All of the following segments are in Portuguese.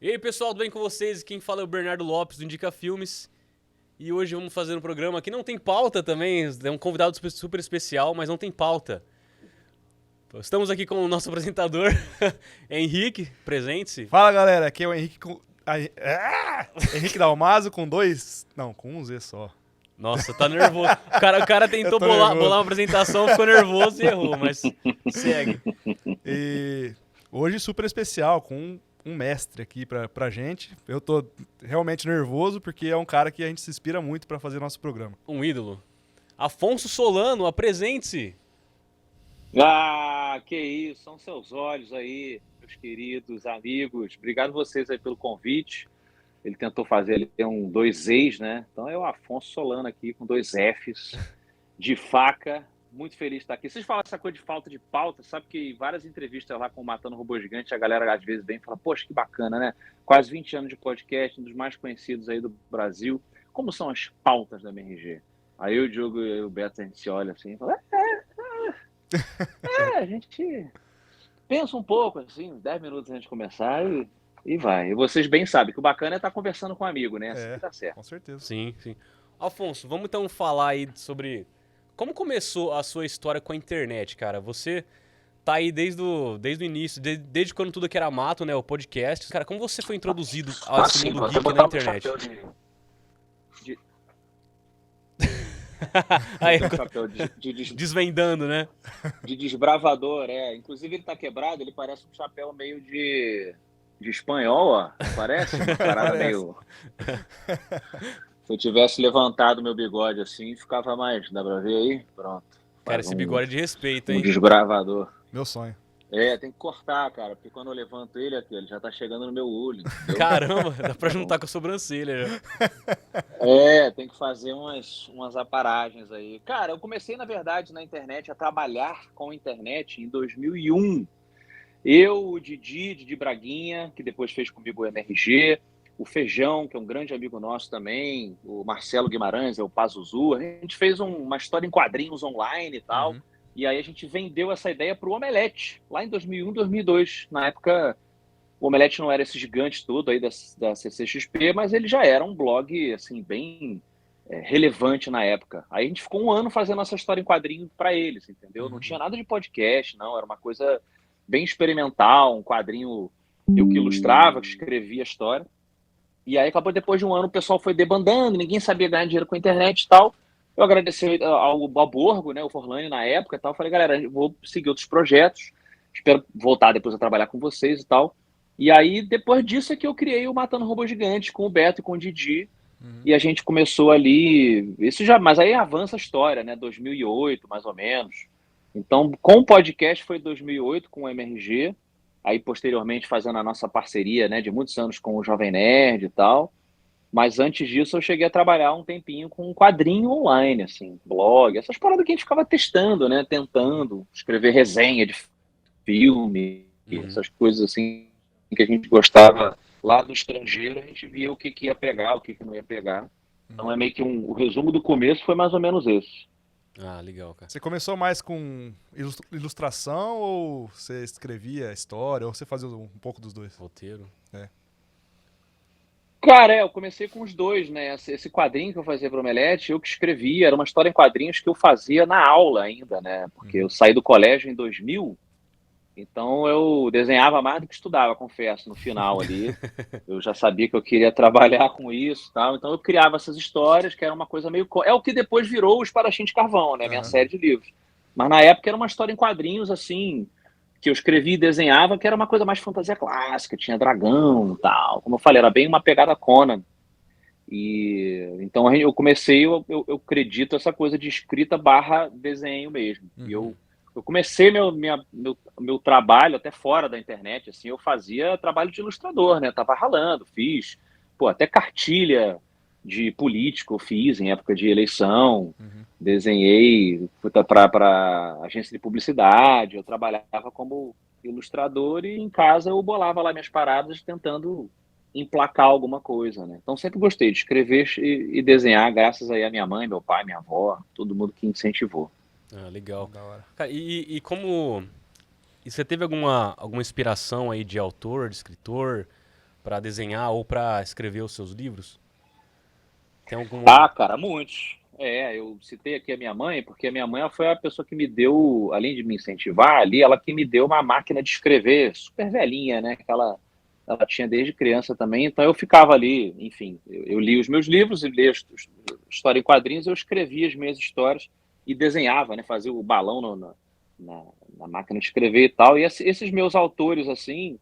E aí, pessoal, tudo bem com vocês? Quem fala é o Bernardo Lopes, do Indica Filmes. E hoje vamos fazer um programa que não tem pauta também, é um convidado super especial, mas não tem pauta. Estamos aqui com o nosso apresentador, Henrique, presente-se. Fala, galera, aqui é o Henrique com... Henrique Dalmaso com dois... Não, com um Z só. Nossa, tá nervoso. O cara tentou bolar uma apresentação, ficou nervoso e errou, mas segue. E hoje super especial, com um mestre aqui pra gente. Eu tô realmente nervoso porque é um cara que a gente se inspira muito pra fazer nosso programa. Um ídolo. Afonso Solano, apresente-se. Ah, que isso, são seus olhos aí, meus queridos amigos. Obrigado vocês aí pelo convite. Ele tentou fazer ali dois E's, né? Então é o Afonso Solano aqui com dois F's, de faca. Muito feliz de estar aqui. Vocês falam essa coisa de falta de pauta, sabe que em várias entrevistas lá com o Matando Robô Gigante, a galera às vezes vem e fala, poxa, que bacana, né? Quase 20 anos de podcast, um dos mais conhecidos aí do Brasil. Como são as pautas da MRG? Aí o Diogo e o Beto, a gente se olha assim e fala, a gente pensa um pouco, assim, 10 minutos antes de começar e vai. E vocês bem sabem que o bacana é estar conversando com um amigo, né? Assim que tá certo. Com certeza. Sim, sim. Afonso, vamos então falar aí sobre como começou a sua história com a internet, cara. Você tá aí desde o início, desde quando tudo aqui era mato, né, o podcast. Cara, como você foi introduzido a esse mundo geek na internet? Aí, Um chapéu de desvendando, né? desbravador, é. Inclusive ele tá quebrado, ele parece um chapéu meio de espanhol, ó. Não parece? Uma parada Parece. meio... Se eu tivesse levantado meu bigode assim, ficava mais. Dá pra ver aí? Pronto. Cara, Faz esse bigode é de respeito, um hein? desbravador. Meu sonho. É, tem que cortar, cara, porque quando eu levanto ele aqui, ele já tá chegando no meu olho, entendeu? Caramba, dá pra juntar com a sobrancelha já. É, tem que fazer umas aparagens aí. Cara, eu comecei, na verdade, na internet, a trabalhar com internet em 2001. Eu, o Didi Braguinha, que depois fez comigo o MRG, o Feijão, que é um grande amigo nosso também, o Marcelo Guimarães, é o Pazuzu. A gente fez uma história em quadrinhos online e tal. Uhum. E aí a gente vendeu essa ideia para o Omelete, lá em 2001, 2002. Na época, o Omelete não era esse gigante todo aí da CCXP, mas ele já era um blog, assim, bem relevante na época. Aí a gente ficou um ano fazendo essa história em quadrinho para eles, entendeu? Não tinha nada de podcast, não. Era uma coisa bem experimental, um quadrinho eu que ilustrava, que escrevia a história. E aí acabou depois de um ano, o pessoal foi debandando, ninguém sabia ganhar dinheiro com a internet e tal. Eu agradeci ao Borgo, né, o Forlani na época e tal. Falei, galera, eu vou seguir outros projetos, espero voltar depois a trabalhar com vocês e tal. E aí, depois disso é que eu criei o Matando Robô Gigante com o Beto e com o Didi. E a gente começou ali, isso já, mas aí avança a história, né, 2008, mais ou menos. Então, com o podcast foi 2008, com o MRG, aí posteriormente fazendo a nossa parceria, né, de muitos anos com o Jovem Nerd e tal. Mas antes disso eu cheguei a trabalhar um tempinho com um quadrinho online, assim, blog, essas paradas que a gente ficava testando, né, tentando escrever resenha de filme, essas coisas assim que a gente gostava lá do estrangeiro, a gente via o que ia pegar, o que não ia pegar. Então é meio que o resumo do começo foi mais ou menos esse. Ah, legal, cara. Você começou mais com ilustração ou você escrevia história ou você fazia um pouco dos dois? Roteiro. Cara, eu comecei com os dois, né? Esse quadrinho que eu fazia para o Omelete, eu que escrevia, era uma história em quadrinhos que eu fazia na aula ainda, né? Porque eu saí do colégio em 2000, então eu desenhava mais do que estudava, confesso, no final ali. Eu já sabia que eu queria trabalhar com isso e tal, então eu criava essas histórias, que era uma coisa meio... É o que depois virou o Espadachim de Carvão, né? Minha série de livros. Mas na época era uma história em quadrinhos, assim, que eu escrevia e desenhava, que era uma coisa mais fantasia clássica, tinha dragão e tal. Como eu falei, era bem uma pegada Conan. E então eu comecei, eu acredito, essa coisa de escrita barra desenho mesmo. E eu comecei meu trabalho até fora da internet, assim, eu fazia trabalho de ilustrador, né? Tava ralando, fiz, pô, até cartilha de político eu fiz em época de eleição, desenhei para agência de publicidade, eu trabalhava como ilustrador e em casa eu bolava lá minhas paradas tentando emplacar alguma coisa, né? Então sempre gostei de escrever e desenhar, graças aí a minha mãe, meu pai, minha avó, todo mundo que incentivou. Ah, legal. Da hora. Cara, e como... E você teve alguma inspiração aí de autor, de escritor? pra desenhar ou pra escrever os seus livros? Tem algum... Ah, cara, muitos. Eu citei aqui a minha mãe, porque a minha mãe ela foi a pessoa que me deu, além de me incentivar ali, ela que me deu uma máquina de escrever super velhinha, né? Que ela tinha desde criança também, então eu ficava ali, enfim, eu li os meus livros, eu li história em quadrinhos, eu escrevia as minhas histórias e desenhava, né? Fazia o balão na máquina de escrever e tal. E esses meus autores, assim,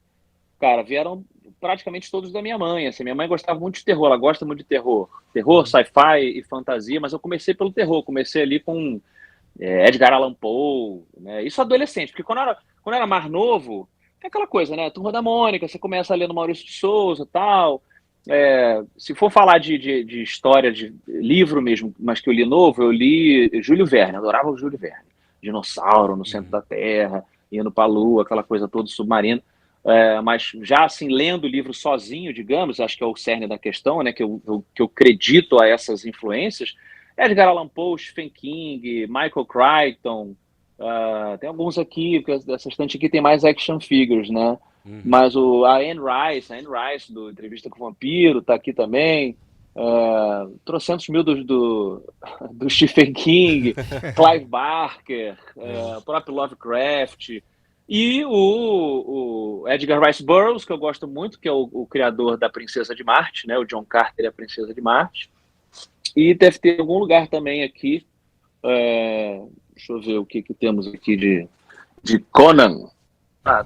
cara, vieram praticamente todos da minha mãe. Assim, minha mãe gostava muito de terror, ela gosta muito de terror. Terror, sci-fi e fantasia, mas eu comecei pelo terror. Comecei ali com Edgar Allan Poe, né? Isso adolescente, porque quando eu era mais novo, é aquela coisa, né? Turma da Mônica, você começa lendo Maurício de Souza e tal. Se for falar de história, de livro mesmo, mas que eu li novo, eu li Júlio Verne, adorava o Júlio Verne. Dinossauro no centro da Terra, indo para a Lua, aquela coisa toda submarina. Mas já assim, lendo o livro sozinho, digamos, acho que é o cerne da questão, né? Que eu acredito a essas influências. Edgar Allan Poe, Stephen King, Michael Crichton, tem alguns aqui, porque essa estante aqui tem mais action figures, né? Mas a Anne Rice, do Entrevista com o Vampiro, tá aqui também. Trocentos mil do Stephen King, Clive Barker, o próprio Lovecraft. E o Edgar Rice Burroughs, que eu gosto muito, que é o criador da Princesa de Marte, né? O John Carter e a Princesa de Marte. E deve ter algum lugar também aqui. Deixa eu ver o que temos aqui de Conan.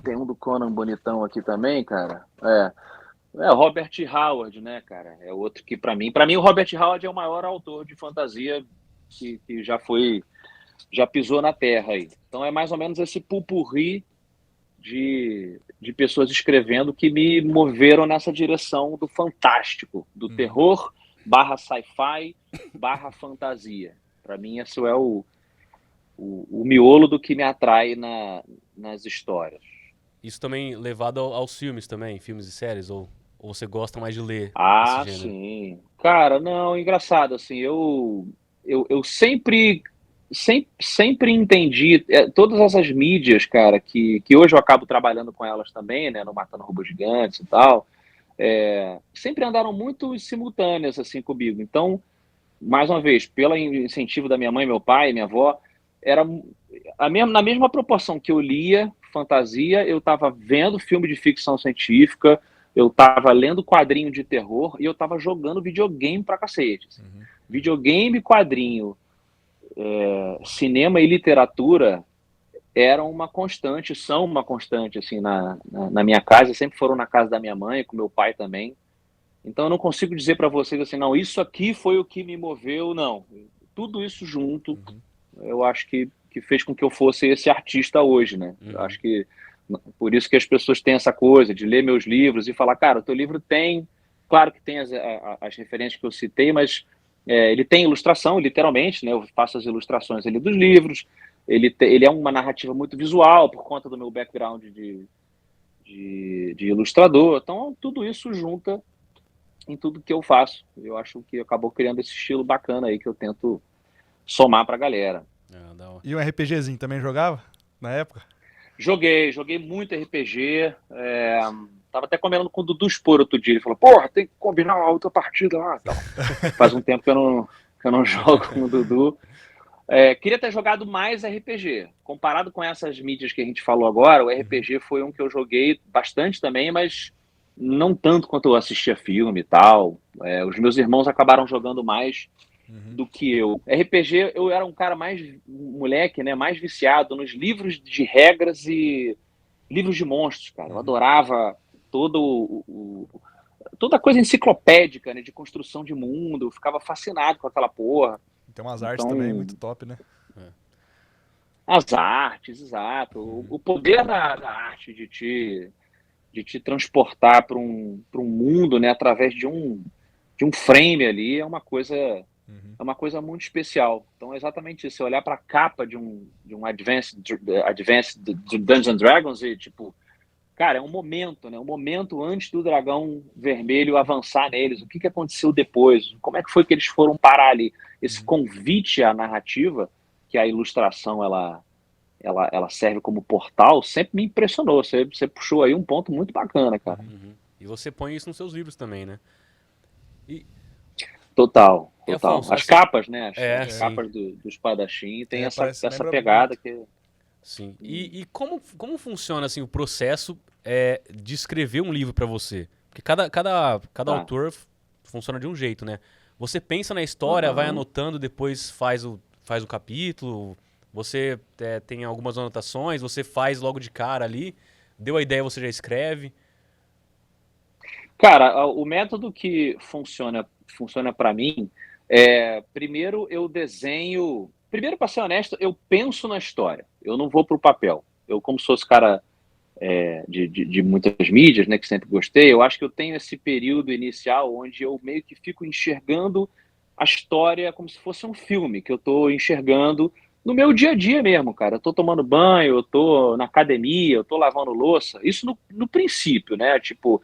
Tem um do Conan bonitão aqui também, cara. O Robert Howard, né, cara? É outro que, para mim, o Robert Howard é o maior autor de fantasia que já pisou na Terra aí. Então é mais ou menos esse pupurri de pessoas escrevendo que me moveram nessa direção do fantástico, do terror / sci-fi / fantasia. Para mim, esse é o miolo do que me atrai nas histórias. Isso também levado aos filmes também, filmes e séries, ou você gosta mais de ler esse gênero? Sim. Cara, não, engraçado, assim, eu sempre entendi todas essas mídias, cara, que hoje eu acabo trabalhando com elas também, né, no Matando Robôs Gigantes e tal, sempre andaram muito simultâneas, assim, comigo. Então, mais uma vez, pelo incentivo da minha mãe, meu pai, minha avó, era na mesma proporção que eu lia fantasia, eu estava vendo filme de ficção científica, eu estava lendo quadrinho de terror e eu estava jogando videogame pra cacete. Assim. Videogame, quadrinho, cinema e literatura eram uma constante, são uma constante assim na minha casa, sempre foram na casa da minha mãe, com meu pai também. Então eu não consigo dizer para vocês assim, não, isso aqui foi o que me moveu, não. Tudo isso junto, eu acho que fez com que eu fosse esse artista hoje, né? Eu acho que por isso que as pessoas têm essa coisa de ler meus livros e falar, cara, o teu livro tem, claro que tem as referências que eu citei, mas ele tem ilustração, literalmente, né? Eu faço as ilustrações ali dos livros, ele é uma narrativa muito visual por conta do meu background de ilustrador, então tudo isso junta em tudo que eu faço. Eu acho que acabou criando esse estilo bacana aí que eu tento somar pra galera. E um RPGzinho também jogava na época? Joguei muito RPG. Tava até combinando com o Dudu Spor outro dia. Ele falou, porra, tem que combinar uma outra partida lá. Então, faz um tempo que eu não jogo com o Dudu. Queria ter jogado mais RPG. Comparado com essas mídias que a gente falou agora, o RPG foi um que eu joguei bastante também, mas não tanto quanto eu assistia filme e tal. Os meus irmãos acabaram jogando mais do que eu. RPG, eu era um cara mais moleque, né, mais viciado nos livros de regras e livros de monstros, cara. Eu adorava toda a coisa enciclopédica, né, de construção de mundo. Eu ficava fascinado com aquela porra. Tem umas artes também muito top, né? As artes, exato. O poder da arte de te transportar para um mundo, né, através de um frame ali é uma coisa muito especial. Então é exatamente isso. Você olhar para a capa de um Advanced Dungeons and Dragons e tipo, cara, é um momento, né? Um momento antes do dragão vermelho avançar neles. O que aconteceu depois? Como é que foi que eles foram parar ali? Esse convite à narrativa, que a ilustração ela serve como portal, sempre me impressionou. Você puxou aí um ponto muito bacana, cara. E E você põe isso nos seus livros também, né? E, Total, e total. Afonso, As assim, capas, né? As sim, capas do espadachim tem Parece, essa lembra pegada muito. que... sim. E como funciona assim o processo de escrever um livro para você? Porque cada Tá. autor funciona de um jeito, né? Você pensa na história, vai Aham. anotando, depois faz o capítulo, você tem algumas anotações, você faz logo de cara ali, deu a ideia, você já escreve. Cara, o método que funciona para mim primeiro eu desenho. Primeiro, para ser honesto, eu penso na história. Eu não vou para o papel. Eu, como sou esse cara de muitas mídias, né, que sempre gostei, eu acho que eu tenho esse período inicial onde eu meio que fico enxergando a história como se fosse um filme, que eu estou enxergando no meu dia a dia mesmo, cara. Eu estou tomando banho, eu estou na academia, eu estou lavando louça. Isso no princípio, né? Tipo,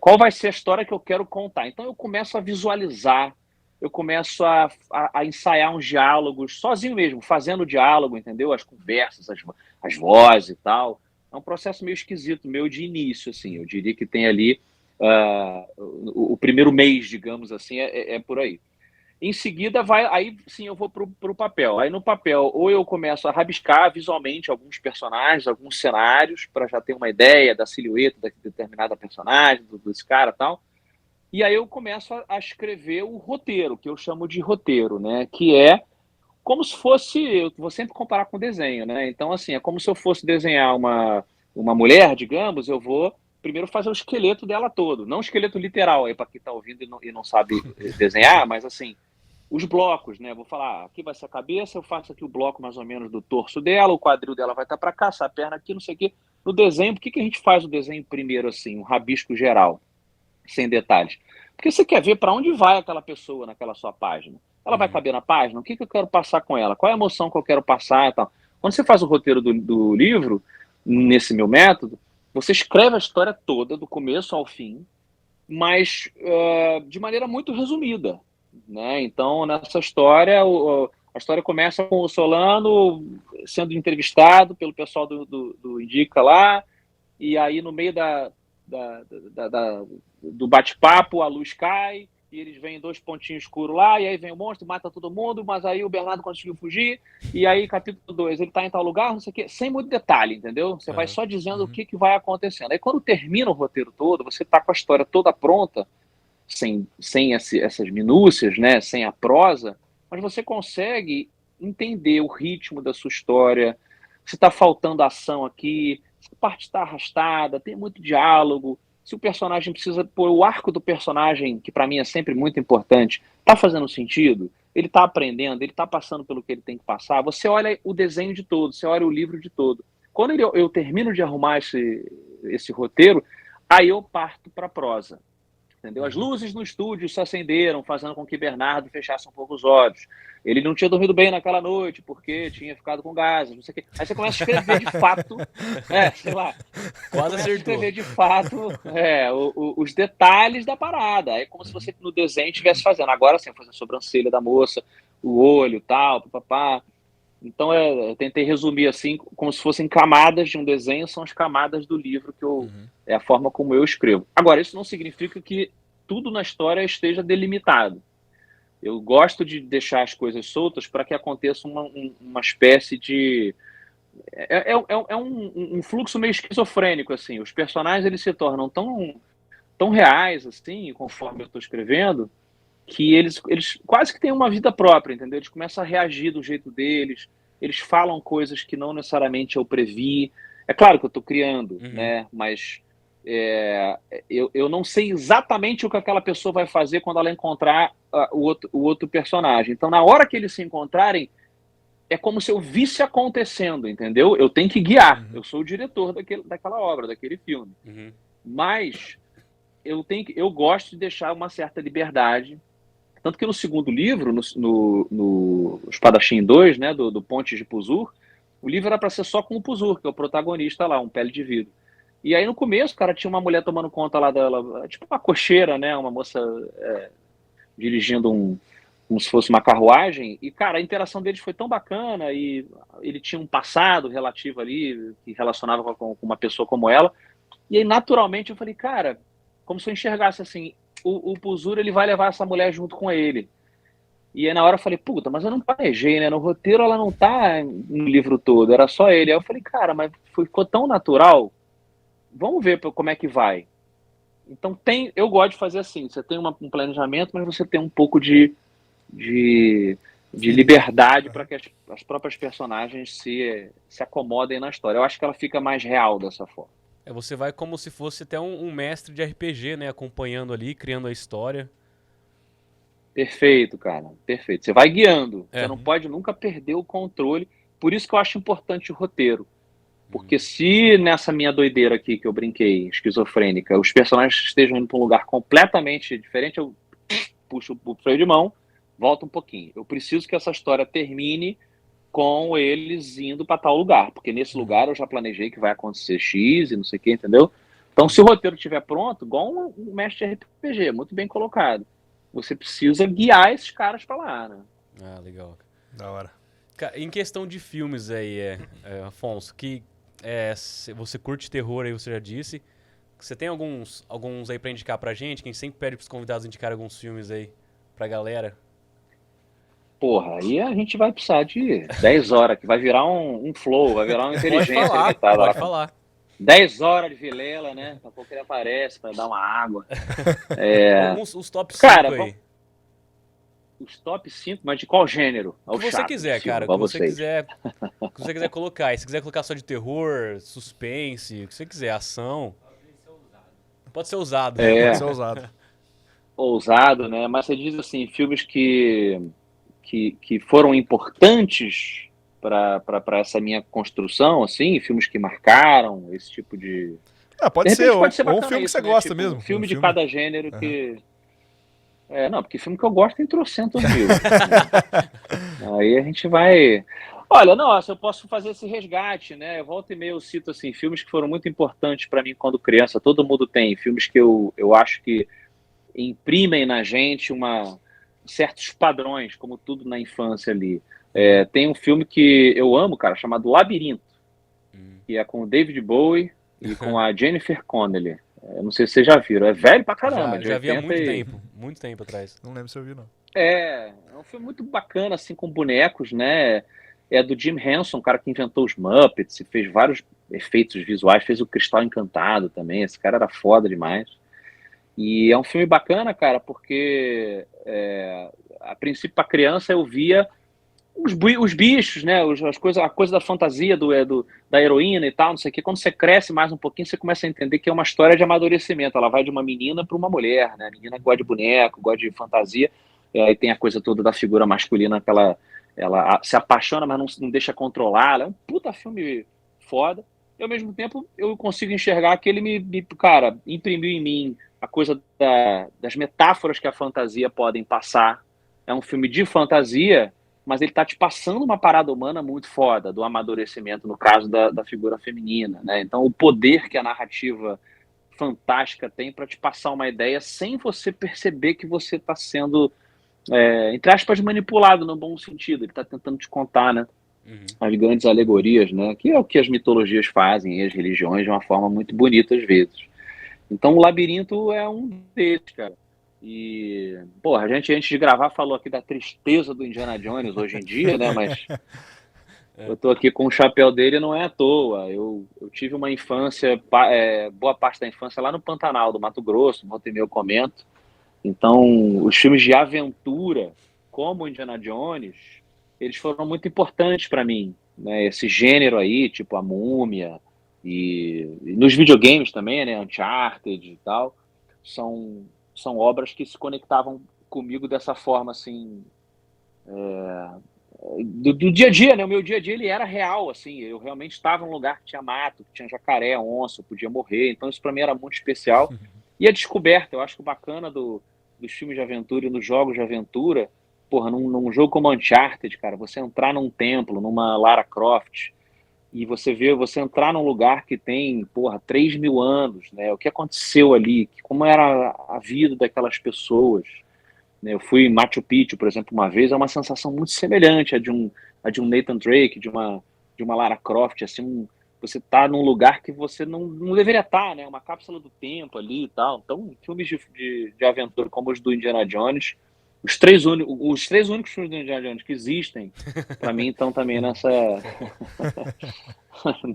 qual vai ser a história que eu quero contar? Então eu começo a visualizar, eu começo a ensaiar uns diálogos sozinho mesmo, fazendo diálogo, entendeu? As conversas, as vozes e tal. É um processo meio esquisito, meu de início, assim. Eu diria que tem ali o primeiro mês, digamos assim, é por aí. Em seguida, aí sim eu vou para o papel. Aí no papel, ou eu começo a rabiscar visualmente alguns personagens, alguns cenários, para já ter uma ideia da silhueta da determinada personagem, desse cara e tal. E aí eu começo a escrever o roteiro, que eu chamo de roteiro, né? Que é como se fosse. Eu vou sempre comparar com desenho, né? Então, assim, é como se eu fosse desenhar uma mulher, digamos, eu vou primeiro fazer o esqueleto dela todo. Não o esqueleto literal, aí para quem está ouvindo e não sabe desenhar, mas assim os blocos, né? Vou falar, aqui vai ser a cabeça, eu faço aqui o bloco mais ou menos do torso dela, o quadril dela vai estar para cá, essa perna aqui, não sei o quê. No desenho, por que a gente faz o desenho primeiro assim, um rabisco geral, sem detalhes? Porque você quer ver para onde vai aquela pessoa naquela sua página. Ela vai Uhum. caber na página? O que eu quero passar com ela? Qual é a emoção que eu quero passar e tal? Quando você faz o roteiro do livro, nesse meu método, você escreve a história toda, do começo ao fim, mas de maneira muito resumida, né? Então, nessa história, a história começa com o Solano sendo entrevistado pelo pessoal do Indica lá, e aí no meio do bate-papo a luz cai, e eles veem dois pontinhos escuros lá, e aí vem o monstro, mata todo mundo, mas aí o Bernardo conseguiu fugir, e aí capítulo 2 ele tá em tal lugar, não sei o quê, sem muito detalhe, entendeu? Você vai Aham. só dizendo o Uhum. que vai acontecendo. Aí quando termina o roteiro todo, você tá com a história toda pronta, sem essas minúcias, né, sem a prosa, mas você consegue entender o ritmo da sua história, se está faltando ação aqui, se a parte está arrastada, tem muito diálogo, se o personagem precisa pôr o arco do personagem, que para mim é sempre muito importante, está fazendo sentido, ele está aprendendo, ele está passando pelo que ele tem que passar, você olha o desenho de todo, você olha o livro de todo. Quando eu termino de arrumar esse roteiro, aí eu parto para a prosa. Entendeu? As Uhum. luzes no estúdio se acenderam, fazendo com que Bernardo fechasse um pouco os olhos. Ele não tinha dormido bem naquela noite, porque tinha ficado com gases, não sei o quê. Aí você começa a escrever de fato, sei lá, você Quase começa a acertou. escrever de fato os detalhes da parada. É como se Uhum. você no desenho estivesse fazendo. Agora sim, fazer a sobrancelha da moça, o olho, tal, papapá. Então eu tentei resumir assim, como se fossem camadas de um desenho, são as camadas do livro Uhum. é a forma como eu escrevo. Agora, isso não significa que tudo na história esteja delimitado. Eu gosto de deixar as coisas soltas para que aconteça uma espécie de um fluxo meio esquizofrênico assim. Os personagens eles se tornam tão reais assim, conforme eu estou escrevendo, que eles quase que têm uma vida própria, entendeu? Eles começam a reagir do jeito deles, eles falam coisas que não necessariamente eu previ. É claro que eu estou criando, Uhum. né? Mas eu não sei exatamente o que aquela pessoa vai fazer quando ela encontrar o outro personagem. Então, na hora que eles se encontrarem, é como se eu visse acontecendo, entendeu? Eu tenho que guiar. Uhum. Eu sou o diretor daquela obra, daquele filme. Uhum. Mas eu gosto de deixar uma certa liberdade. Tanto que no segundo livro, no Espadachim 2, né, do Pontes de Puzur, o livro era para ser só com o Puzur, que é o protagonista lá, um pele de vidro. E aí no começo, cara, tinha uma mulher tomando conta lá dela, tipo uma cocheira, né, uma moça dirigindo como se fosse uma carruagem, e, cara, a interação deles foi tão bacana, e ele tinha um passado relativo ali, que relacionava com uma pessoa como ela, e aí, naturalmente, eu falei, cara, como se eu enxergasse assim, o Puzur, ele vai levar essa mulher junto com ele. E aí na hora eu falei, puta, mas eu não planejei, né? No roteiro ela não tá no livro todo, era só ele. Aí eu falei, cara, mas ficou tão natural, vamos ver como é que vai. Então eu gosto de fazer assim, você tem um planejamento, mas você tem um pouco de liberdade para que as próprias personagens se acomodem na história. Eu acho que ela fica mais real dessa forma. Você vai como se fosse até um mestre de RPG, né? Acompanhando ali, criando a história. Perfeito, cara. Perfeito. Você vai guiando. Você não pode nunca perder o controle. Por isso que eu acho importante o roteiro. Porque se nessa minha doideira aqui que eu brinquei, esquizofrênica, os personagens estejam indo para um lugar completamente diferente, eu puxo o freio de mão, volto um pouquinho. Eu preciso que essa história termine com eles indo para tal lugar. Porque nesse lugar eu já planejei que vai acontecer X e não sei o que, entendeu? Então, se o roteiro estiver pronto, igual um mestre de RPG, muito bem colocado. Você precisa guiar esses caras pra lá, né? Ah, legal. Da hora. Em questão de filmes aí, Afonso, que você curte terror aí, você já disse. Você tem alguns aí pra indicar pra gente? Quem sempre pede pros convidados indicar alguns filmes aí pra galera? Porra, aí a gente vai precisar de 10 horas, que vai virar um flow, vai virar uma inteligência limitada. Pode falar. 10 horas de Vilela, né? Daqui a pouco ele aparece pra dar uma água. Os top 5 cara, aí. Os top 5, mas de qual gênero? O que você quiser, cara. O que você quiser colocar. E se quiser colocar só de terror, suspense, o que você quiser, ação. Pode ser usado. Pode ser usado. Ousado, né? Mas você diz assim, filmes que foram importantes para essa minha construção, assim, filmes que marcaram esse tipo de... pode ser um filme que você gosta tipo, mesmo. Um filme de cada gênero que... não, porque filme que eu gosto tem trocentos mil. Aí a gente vai... Olha, nossa, eu posso fazer esse resgate, né? Volta e meia eu cito, assim, filmes que foram muito importantes para mim quando criança. Todo mundo tem. Filmes que eu acho que imprimem na gente certos padrões, como tudo na infância ali. Tem um filme que eu amo, cara, chamado Labirinto, que é com o David Bowie e com a Jennifer Connelly. Eu não sei se vocês já viram, é velho pra caramba. Já vi há muito tempo atrás. Não lembro se eu vi, não. É um filme muito bacana, assim, com bonecos, né? É do Jim Henson, o cara que inventou os Muppets e fez vários efeitos visuais, fez o Cristal Encantado também, esse cara era foda demais. E é um filme bacana, cara, porque a princípio para criança eu via os bichos, né? A coisa da fantasia da heroína e tal, não sei o que. Quando você cresce mais um pouquinho, você começa a entender que é uma história de amadurecimento. Ela vai de uma menina para uma mulher, né? A menina gosta de boneco, gosta de fantasia. Aí tem a coisa toda da figura masculina que ela se apaixona, mas não deixa controlar. Ela é um puta filme foda. E ao mesmo tempo eu consigo enxergar que ele cara, imprimiu em mim a coisa das metáforas que a fantasia podem passar. É um filme de fantasia, mas ele tá te passando uma parada humana muito foda, do amadurecimento, no caso da figura feminina, né? Então o poder que a narrativa fantástica tem para te passar uma ideia sem você perceber que você está sendo, entre aspas, manipulado no bom sentido. Ele está tentando te contar, né? As grandes alegorias, né? Que é o que as mitologias fazem e as religiões de uma forma muito bonita às vezes. Então o Labirinto é um deles, cara. E, porra, a gente antes de gravar falou aqui da tristeza do Indiana Jones hoje em dia, né? Mas eu tô aqui com o chapéu dele, não é à toa. Eu tive uma infância, boa parte da infância lá no Pantanal do Mato Grosso, volta e meia eu comento. Então, os filmes de aventura, como o Indiana Jones, eles foram muito importantes para mim, né? Esse gênero aí, tipo a Múmia, e nos videogames também, né? Uncharted e tal, são obras que se conectavam comigo dessa forma, assim, do dia a dia, né? O meu dia a dia, ele era real, assim, eu realmente estava num lugar que tinha mato, que tinha jacaré, onça, eu podia morrer, então isso para mim era muito especial. E a descoberta, eu acho que o bacana dos filmes de aventura e nos jogos de aventura, porra, num jogo como Uncharted, cara, você entrar num templo, numa Lara Croft, e você entrar num lugar que tem, porra, 3.000 anos, né? O que aconteceu ali, como era a vida daquelas pessoas, né? Eu fui em Machu Picchu, por exemplo, uma vez, é uma sensação muito semelhante a de um Nathan Drake, de uma Lara Croft, assim, você tá num lugar que você não deveria estar, né? Uma cápsula do tempo ali e tal. Então, filmes de aventura como os do Indiana Jones, os três únicos filmes do Indiana Jones que existem, pra mim, estão também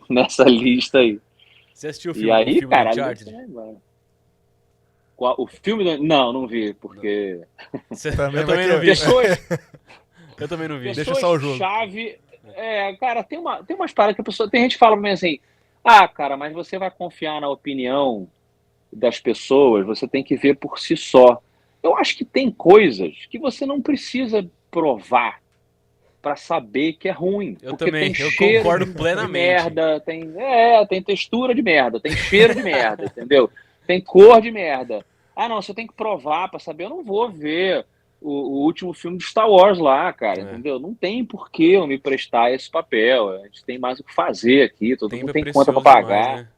nessa lista aí. Você assistiu o E filme, aí, do cara, Uncharted? o filme não vi, porque Também Eu vai também que- não vi. Eu também não vi. Deixa só o jogo. Chave, cara, tem umas paradas que a pessoa, tem gente que fala pra mim assim, ah, cara, mas você vai confiar na opinião das pessoas, você tem que ver por si só. Eu acho que tem coisas que você não precisa provar para saber que é ruim. Eu porque também, tem eu cheiro concordo de plenamente. merda, tem textura de merda, tem cheiro de merda, entendeu? Tem cor de merda. Ah, não, você tem que provar para saber. Eu não vou ver o último filme de Star Wars lá, cara, entendeu? Não tem por que eu me prestar esse papel. A gente tem mais o que fazer aqui, todo Tempo mundo é tem conta para precioso pagar. demais, né?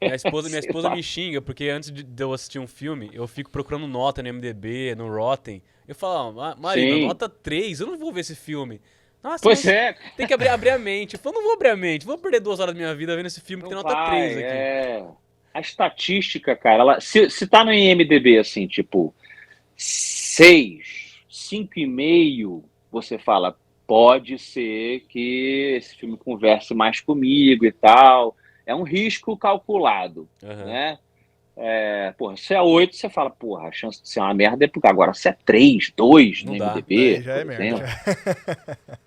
Minha esposa Sei lá. me xinga, porque antes de eu assistir um filme, eu fico procurando nota no IMDb, no Rotten. Eu falo, marido, Sim. nota 3, eu não vou ver esse filme. Nossa, Pois mas é, tem que abrir a mente. Eu falo, não vou abrir a mente, vou perder 2 horas da minha vida vendo esse filme que não tem nota 3 aqui. A estatística, cara, se tá no IMDb assim, tipo 6, 5,5, você fala, pode ser que esse filme converse mais comigo e tal. É um risco calculado, Aham. né? Porra, se é 8, você fala, porra, a chance de ser uma merda é porque agora se é 3, 2 no Não dá. IMDb, Daí já é por merda. exemplo, já.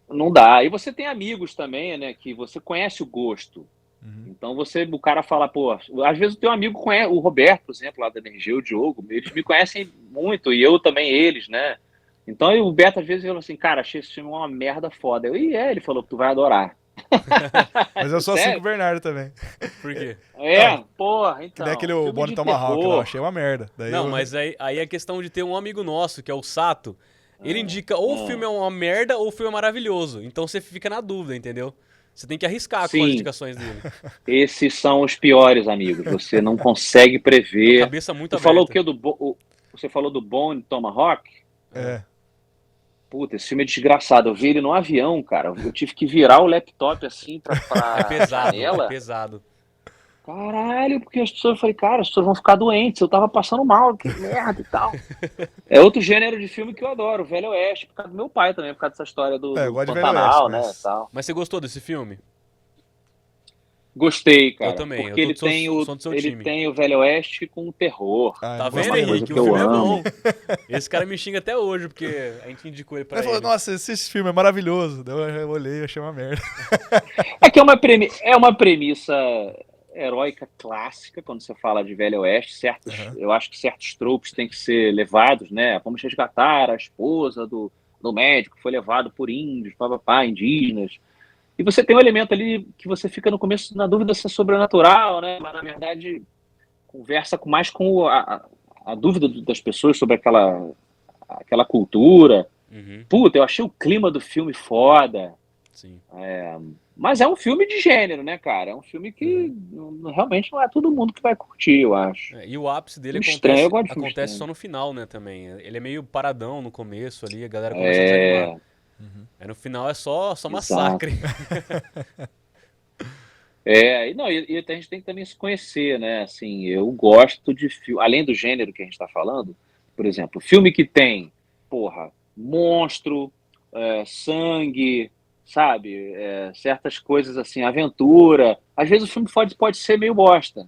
não dá. E você tem amigos também, né, que você conhece o gosto. Uhum. Então o cara fala, pô, às vezes o teu amigo conhece, o Roberto, por exemplo, lá da Energia, o Diogo, eles me conhecem muito, e eu também eles, né? Então o Beto às vezes fala assim, cara, achei esse filme uma merda foda. Ele falou que tu vai adorar. Mas eu sou assim Sério? com o Bernardo também. Por quê? Porra, Que então. nem aquele o filme Bonnie de Tomahawk lá, eu terror. achei uma merda. Daí Não, eu- mas aí é questão de ter um amigo nosso, que é o Sato. Ele indica ou o filme é uma merda ou o filme é maravilhoso. Então você fica na dúvida, entendeu? Você tem que arriscar com as Sim. indicações dele. Esses são os piores, amigos. Você não consegue A prever. cabeça muito Tu aberta. falou o quê você falou do Bone Tomahawk? É. Puta, esse filme é desgraçado. Eu vi ele no avião, cara. Eu tive que virar o laptop assim pra É pesado, janela. é pesado. Caralho, porque as pessoas, eu falei, cara, as pessoas vão ficar doentes. Eu tava passando mal, que merda e tal. É outro gênero de filme que eu adoro, Velho Oeste, por causa do meu pai também, por causa dessa história do Eu gosto de Velho Pantanal, Oeste, né, mas- e tal. Mas você gostou desse filme? É, Gostei, cara. Eu também, Porque eu ele tô- tem sou do seu ele time. tem o Velho Oeste com o terror. Ah, Tá não vendo, gostei Henrique? Henrique? que O filme eu é amo. bom. Esse cara me xinga até hoje, porque a gente indicou ele pra Ele ele. falou, nossa, esse filme é maravilhoso. Daí eu olhei e achei uma merda. É que é uma premissa heróica clássica quando você fala de Velho Oeste. Eu acho que certos tropos têm que ser levados, né? Vamos resgatar a esposa do médico que foi levado por índios, papapá, indígenas. E você tem um elemento ali que você fica no começo na dúvida se é sobrenatural, né? Mas na verdade conversa mais com a dúvida das pessoas sobre aquela cultura. Uhum, Puta, eu achei o clima do filme foda. sim. Mas é um filme de gênero, né, cara? É um filme que realmente não é todo mundo que vai curtir, eu acho. E o ápice dele Filme estranho, eu acontece, gosto de filme acontece estranho. só no final, né, também. Ele é meio paradão no começo ali, a galera começa a desanimar. Aí no final é só massacre. E a gente tem que também se conhecer, né? Assim, eu gosto de filme, além do gênero que a gente tá falando, por exemplo, filme que tem, porra, monstro, sangue, sabe? Certas coisas assim, aventura. Às vezes o filme pode ser meio bosta,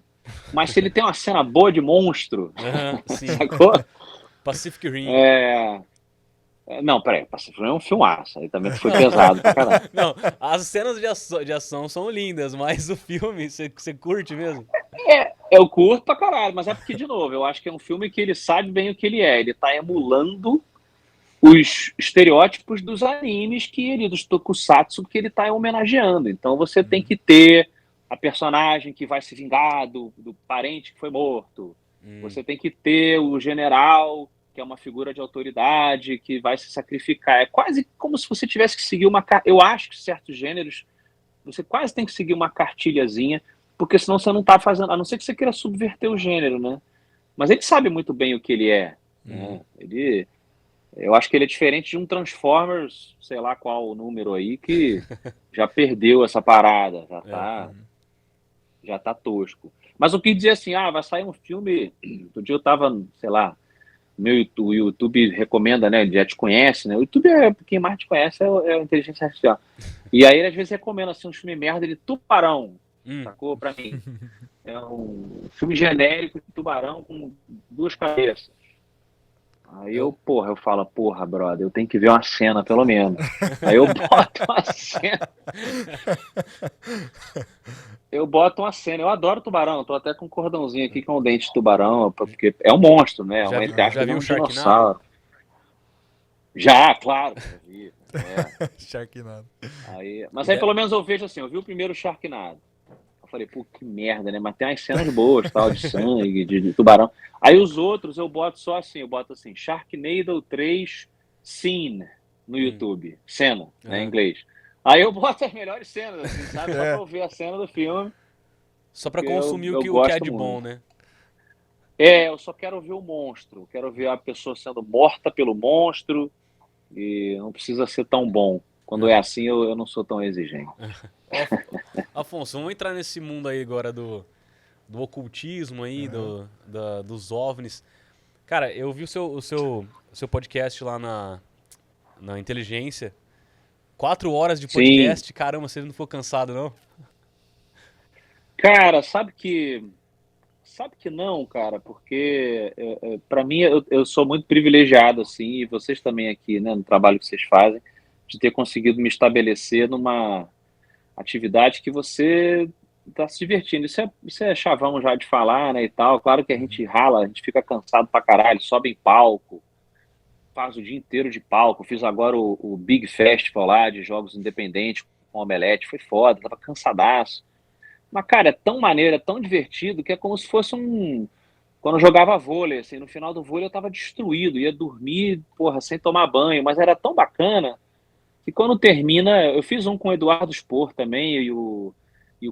mas se ele tem uma cena boa de monstro, Aham, sim. sacou? Pacific Rim. Não, peraí, Pacific Rim é um filmaço, aí também foi pesado pra caralho. Não, as cenas de ação são lindas, mas o filme, você curte mesmo? Eu curto pra caralho, mas é porque, de novo, eu acho que é um filme que ele sabe bem o que ele é. Ele tá emulando os estereótipos dos animes dos tokusatsu que ele tá homenageando. Então você tem que ter a personagem que vai se vingar do parente que foi morto. Você tem que ter o general, que é uma figura de autoridade, que vai se sacrificar. É quase como se você tivesse que seguir eu acho que certos gêneros, você quase tem que seguir uma cartilhazinha, porque senão você não tá fazendo, a não ser que você queira subverter o gênero, né? Mas ele sabe muito bem o que ele é. Né? Eu acho que ele é diferente de um Transformers, sei lá qual o número aí, que já perdeu essa parada, É. já tá tosco. Mas eu quis dizer assim, vai sair um filme. Outro dia eu tava, sei lá, o YouTube recomenda, né? Ele já te conhece, né? O YouTube quem mais te conhece é a inteligência artificial. E aí ele às vezes recomenda assim, um filme merda de tubarão, Hum. sacou? Pra mim. É um filme genérico de tubarão com duas cabeças. Aí Eu... eu falo, porra, brother, eu tenho que ver uma cena, pelo menos. Aí eu boto uma cena. Eu boto uma cena. Eu adoro tubarão. Tô até com um cordãozinho aqui com o dente de tubarão, porque é um monstro, né? Já, Entre já aspas, é viu um o Sharknado? dinossauro. Já, claro, que eu vi. Sharknado. Mas aí pelo menos eu vejo assim, eu vi o primeiro Sharknado. Eu falei, pô, que merda, né? Mas tem umas cenas boas, tal, de sangue, de tubarão. Aí os outros eu boto só assim, Sharknado 3 Scene no YouTube. Cena, né, em Aham. inglês. Aí eu boto as melhores cenas, assim, sabe? Só pra É. eu ver a cena do filme, Só pra porque eu, consumir eu o que há gosto de bom, muito. né? Eu só quero ver o monstro. Quero ver a pessoa sendo morta pelo monstro e não precisa ser tão bom. Quando é assim, eu não sou tão exigente. Ó, Afonso, vamos entrar nesse mundo aí agora do ocultismo aí, dos OVNIs. Cara, eu vi o seu podcast lá na Inteligência. 4 horas de Sim. podcast, caramba, você não ficou cansado, não? Cara, sabe que não, cara, porque para mim eu sou muito privilegiado assim, e vocês também aqui, né, no trabalho que vocês fazem, de ter conseguido me estabelecer numa atividade que você está se divertindo. Isso é chavão já de falar, né, e tal. Claro que a gente rala, a gente fica cansado pra caralho, sobe em palco, faz o dia inteiro de palco. Fiz agora o Big Festival lá de jogos independentes com o Omelete, foi foda, tava cansadaço. Mas, cara, é tão maneiro, é tão divertido, que é como se fosse quando eu jogava vôlei, assim, no final do vôlei eu tava destruído, ia dormir, porra, sem tomar banho, mas era tão bacana que quando termina, eu fiz um com o Eduardo Spor também, e o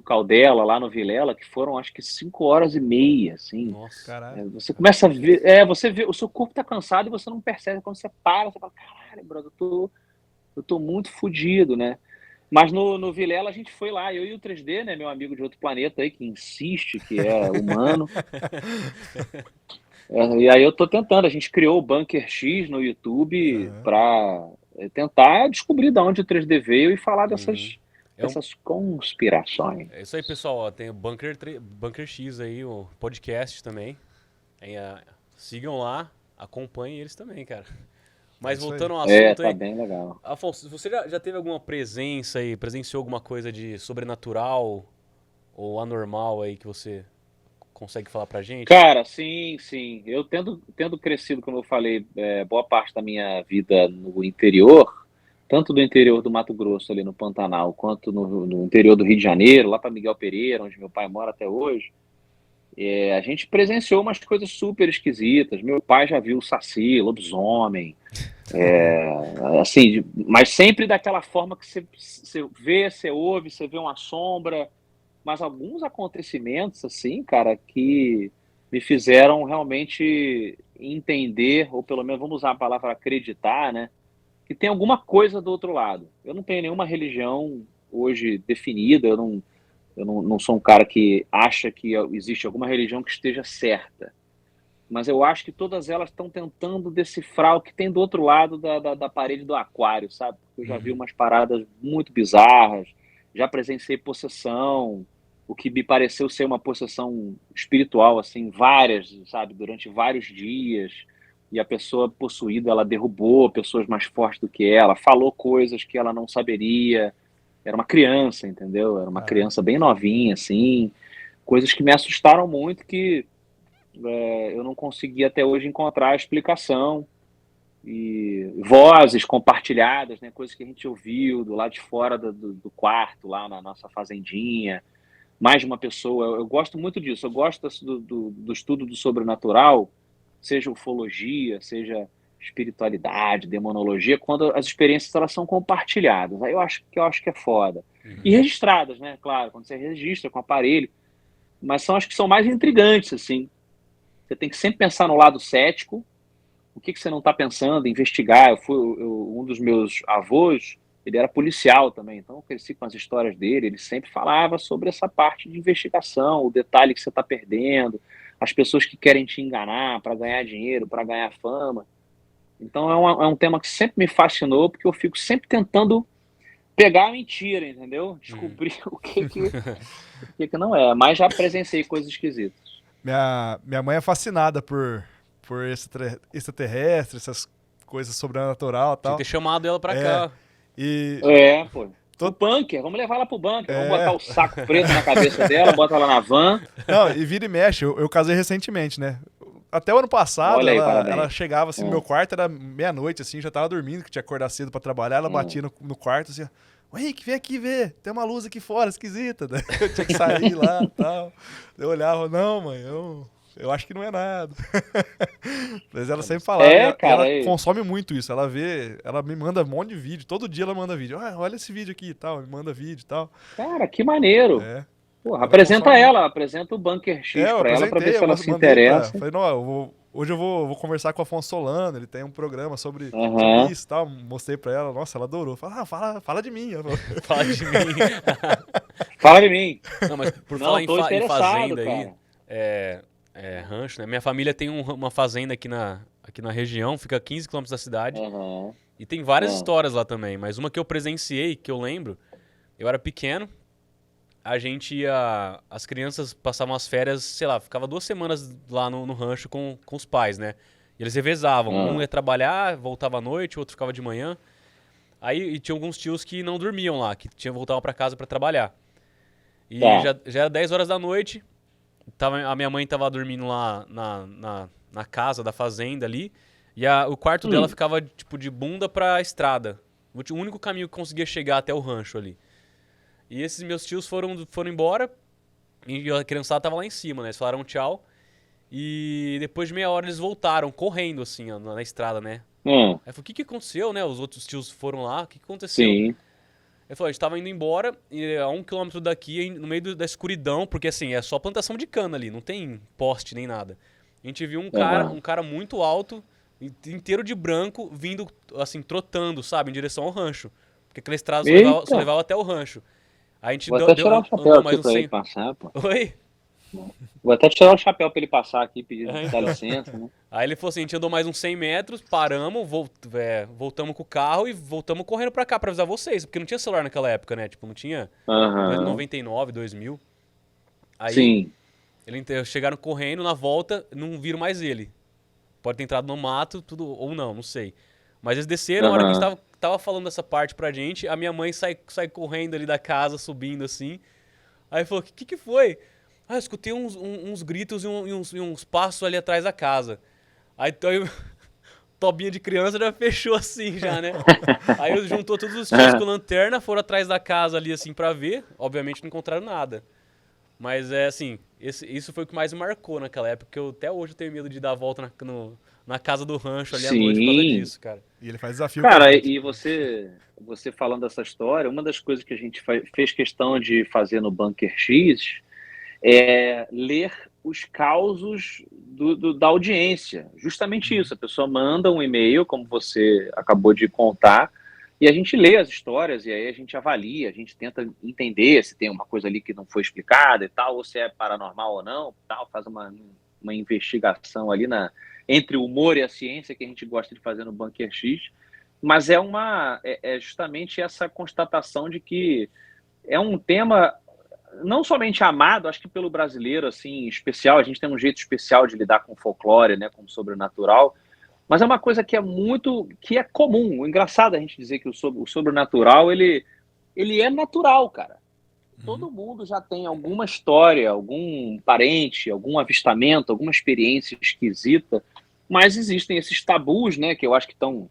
Caldela lá no Vilela, que foram acho que 5 horas e meia, assim. Nossa. Caralho. Você começa a ver, você vê, o seu corpo tá cansado e você não percebe. Quando você para, você fala, caralho, brother, eu tô muito fodido, né? Mas no Vilela a gente foi lá, eu e o 3D, né, meu amigo de outro planeta aí, que insiste que é humano. E aí eu tô tentando, a gente criou o Bunker X no YouTube Aham. para tentar descobrir de onde o 3D veio e falar Uhum. dessas, É, um- dessas conspirações. é isso aí, pessoal. Ó, tem o Bunker X aí, o podcast também. Sigam lá, acompanhem eles também, cara. É Mas isso aí. voltando ao assunto Tá aí, bem legal. Afonso, você já teve alguma presença aí, presenciou alguma coisa de sobrenatural ou anormal aí que você consegue falar pra gente? Cara, sim, sim. Eu tendo crescido, como eu falei, boa parte da minha vida no interior, tanto do interior do Mato Grosso, ali no Pantanal, quanto no interior do Rio de Janeiro, lá para Miguel Pereira, onde meu pai mora até hoje. A gente presenciou umas coisas super esquisitas. Meu pai já viu saci, lobisomem, assim, mas sempre daquela forma que você vê, você ouve, você vê uma sombra, mas alguns acontecimentos, assim, cara, que me fizeram realmente entender, ou pelo menos vamos usar a palavra acreditar, né, que tem alguma coisa do outro lado. Eu não tenho nenhuma religião hoje definida, eu não sou um cara que acha que existe alguma religião que esteja certa, mas eu acho que todas elas estão tentando decifrar o que tem do outro lado da parede do aquário, sabe? Porque eu já vi Uhum. umas paradas muito bizarras, já presenciei possessão, o que me pareceu ser uma possessão espiritual, assim, várias, sabe? Durante vários dias. E a pessoa possuída, ela derrubou pessoas mais fortes do que ela, falou coisas que ela não saberia. Era uma criança, entendeu? Era uma Caralho. criança bem novinha, assim. Coisas que me assustaram muito, que eu não consegui até hoje encontrar a explicação. E vozes compartilhadas, né, coisas que a gente ouviu do lado de fora do quarto, lá na nossa fazendinha, mais de uma pessoa. Eu gosto muito disso, eu gosto do estudo do sobrenatural, seja ufologia, seja espiritualidade, demonologia, quando as experiências elas são compartilhadas. Aí eu acho que é foda. E Uhum. registradas, né? Claro, quando você registra com aparelho, mas acho que são mais intrigantes, assim. Você tem que sempre pensar no lado cético, O que você não está pensando em investigar? Um dos meus avós, ele era policial também, então eu cresci com as histórias dele. Ele sempre falava sobre essa parte de investigação, o detalhe que você está perdendo, as pessoas que querem te enganar para ganhar dinheiro, para ganhar fama. Então é um tema que sempre me fascinou, porque eu fico sempre tentando pegar a mentira, entendeu? Descobrir o que não é. Mas já presenciei coisas esquisitas. Minha mãe é fascinada por extraterrestre, essas coisas sobrenatural e Tinha tal. que ter chamado ela pra cá. E Pô. O bunker, vamos levar ela pro bunker. Vamos botar o saco preto na cabeça dela, bota ela na van. Não, e vira e mexe, eu casei recentemente, né? Até o ano passado, Olha aí, ela chegava assim no meu quarto, era meia-noite, assim, já tava dormindo, que tinha que acordar cedo pra trabalhar, ela batia no quarto, assim, ô Henrique, vem aqui ver, tem uma luz aqui fora, esquisita. Né? Eu tinha que sair lá e tal. Eu olhava, não, mãe, eu acho que não é nada. Mas ela sempre falava, cara, ela consome muito isso, ela me manda um monte de vídeo, todo dia ela manda vídeo, olha esse vídeo aqui e tal, me manda vídeo e tal. Cara, que maneiro. Porra, apresenta o Bunker X pra ela, pra ver se ela se interessa. interessa. Falei, não, hoje eu vou conversar com o Afonso Solano, ele tem um programa sobre isso e tal. Mostrei pra ela, nossa, ela adorou. Fala de mim. Fala de mim. Fala de mim. Não, mas por falar em fazenda aí, rancho, né? Minha família tem uma fazenda aqui na região, fica a 15 km da cidade. E tem várias histórias lá também, mas uma que eu presenciei, que eu lembro, eu era pequeno, a gente ia... As crianças passavam as férias, sei lá, ficava 2 semanas lá no rancho com os pais, né? E eles revezavam. Um ia trabalhar, voltava à noite, o outro ficava de manhã. Aí tinha alguns tios que não dormiam lá, que voltavam pra casa pra trabalhar. E já era 10 horas da noite, a minha mãe tava dormindo lá na casa da fazenda ali, e o quarto dela ficava tipo de bunda pra estrada. O único caminho que conseguia chegar até o rancho ali. E esses meus tios foram embora, e a criançada tava lá em cima, né? Eles falaram tchau. E depois de meia hora eles voltaram, correndo assim, ó, na estrada, né? Aí eu falei, o que aconteceu, né? Os outros tios foram lá, o que aconteceu? Sim. Ele falou, a gente tava indo embora, e a 1 km daqui, no meio da escuridão, porque assim, é só plantação de cana ali, não tem poste nem nada. A gente viu um cara muito alto, inteiro de branco, vindo, assim, trotando, sabe, em direção ao rancho. Porque aquela estrada só levava até o rancho. Aí a gente Vou até tirar o chapéu aqui pra ele passar, pô. Oi? Vou até tirar o chapéu pra ele passar aqui, pedir dá licença, né? Aí ele falou assim, a gente andou mais uns 100 metros, paramos, voltamos com o carro e voltamos correndo pra cá pra avisar vocês, porque não tinha celular naquela época, né? Tipo, não tinha 99, 2000. Aí Sim. Eles chegaram correndo, na volta, não viram mais ele. Pode ter entrado no mato, tudo ou não sei. Mas eles desceram, na hora que a gente tava falando dessa parte pra gente, a minha mãe sai correndo ali da casa, subindo assim. Aí falou, o que foi? Eu escutei uns gritos e uns passos ali atrás da casa. Aí Tobinha de criança já fechou assim já, né? Aí ele juntou todos os tios com lanterna, foram atrás da casa ali assim pra ver. Obviamente não encontraram nada. Mas assim, isso foi o que mais me marcou naquela época, porque até hoje eu tenho medo de dar a volta na casa do rancho ali à noite por causa disso, cara. E ele faz desafio. Cara, e você falando dessa história, uma das coisas que a gente fez questão de fazer no Bunker X é ler os causos da audiência. Justamente isso, a pessoa manda um e-mail, como você acabou de contar, e a gente lê as histórias, e aí a gente avalia, a gente tenta entender se tem uma coisa ali que não foi explicada e tal, ou se é paranormal ou não, tal, faz uma investigação ali entre o humor e a ciência que a gente gosta de fazer no Bunker X, mas é justamente essa constatação de que é um tema não somente amado, acho que pelo brasileiro, assim, especial, a gente tem um jeito especial de lidar com folclore, né, com o sobrenatural, mas é uma coisa que é comum. O engraçado é a gente dizer que o sobrenatural, ele é natural, cara. Todo mundo já tem alguma história, algum parente, algum avistamento, alguma experiência esquisita, mas existem esses tabus, né, que eu acho que estão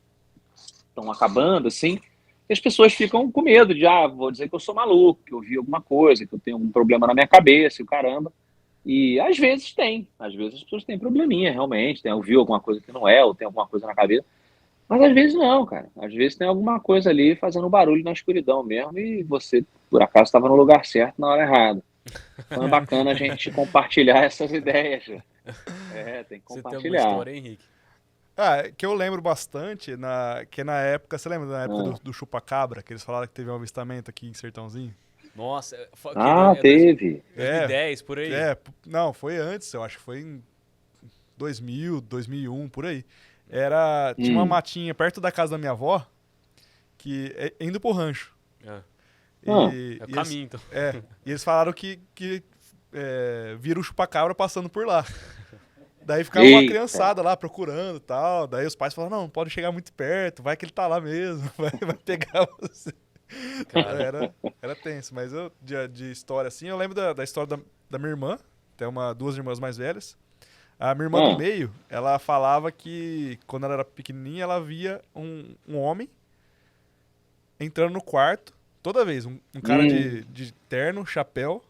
acabando, assim, e as pessoas ficam com medo de, vou dizer que eu sou maluco, que eu vi alguma coisa, que eu tenho um problema na minha cabeça, e o caramba. E às vezes as pessoas têm probleminha, realmente, ouviu alguma coisa que não é, ou tem alguma coisa na cabeça. Mas às vezes não, cara. Às vezes tem alguma coisa ali fazendo barulho na escuridão mesmo, e você, por acaso, estava no lugar certo na hora errada. Então é bacana a gente compartilhar essas ideias. Tem que compartilhar. Você tem alguma história, Henrique? Que eu lembro bastante, que na época, você lembra da época do Chupacabra, que eles falaram que teve um avistamento aqui em Sertãozinho? Nossa, teve. 2010, por aí. Não, foi antes, eu acho que foi em 2000, 2001, por aí. Tinha uma matinha perto da casa da minha avó, indo pro rancho. É E o caminho, então. E eles falaram que viram o chupacabra passando por lá. Daí ficava uma criançada lá procurando e tal. Daí os pais falaram, não pode chegar muito perto, vai que ele tá lá mesmo, vai pegar você. Cara, era tenso, mas eu, de história assim, eu lembro da história da minha irmã, tem duas irmãs mais velhas. A minha irmã do meio, ela falava que quando ela era pequenininha, ela via um homem entrando no quarto, toda vez, um cara de terno, chapéu,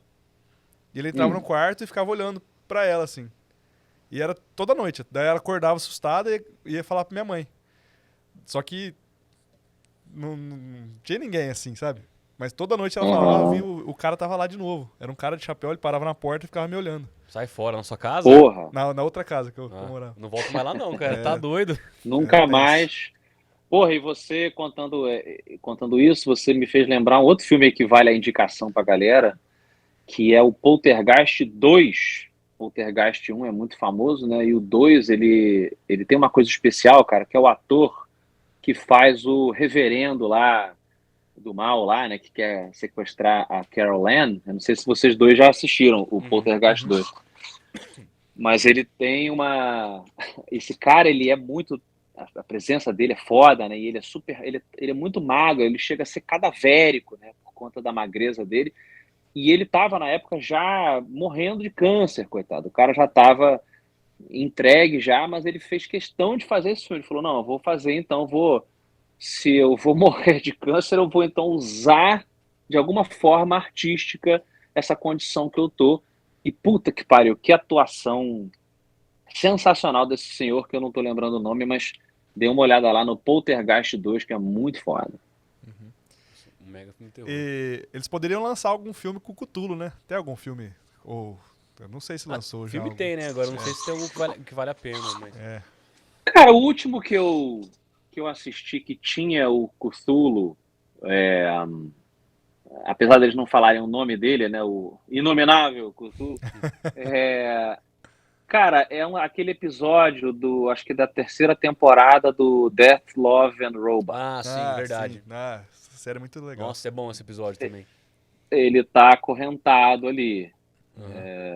e ele entrava no quarto e ficava olhando pra ela, assim. E era toda noite. Daí ela acordava assustada e ia falar pra minha mãe. Só que não tinha ninguém assim, sabe? Mas toda noite ela falava, o cara tava lá de novo. Era um cara de chapéu, ele parava na porta e ficava me olhando. Sai fora, na sua casa? Porra! Na outra casa que eu morava. Não volto mais lá não, cara. Tá doido. Nunca mais. Porra, e você contando isso, você me fez lembrar um outro filme que vale a indicação pra galera, que é o Poltergeist 2. Poltergeist 1 é muito famoso, né? E o 2, ele tem uma coisa especial, cara, que é o ator que faz o reverendo lá, do mal lá, né? Que quer sequestrar a Carol Ann. Eu não sei se vocês dois já assistiram o Poltergeist 2. Mas ele tem Esse cara, ele é muito... A presença dele é foda, né? E ele é super... Ele é muito magro, ele chega a ser cadavérico, né? Por conta da magreza dele. E ele estava, na época, já morrendo de câncer, coitado. O cara já estava entregue já, mas ele fez questão de fazer esse filme. Ele falou, não, eu vou fazer, então, se eu vou morrer de câncer, eu vou, então, usar, de alguma forma artística, essa condição que eu tô. E, puta que pariu, que atuação sensacional desse senhor, que eu não tô lembrando o nome, mas dê uma olhada lá no Poltergeist 2, que é muito foda. Um mega filme de terror. E eles poderiam lançar algum filme com o Cthulhu, né? Tem algum filme? Ou eu não sei se lançou já. Filme tem, né? Agora não sei se tem algum que vale a pena, mas... Cara, o último que eu assisti que tinha o Cthulhu, apesar deles não falarem o nome dele, né? O inominável Cthulhu. Cara, aquele episódio acho que da terceira temporada do Death, Love and Robots. Ah, sim, verdade. Sim. Essa série é muito legal. Nossa, é bom esse episódio também. Ele tá acorrentado ali.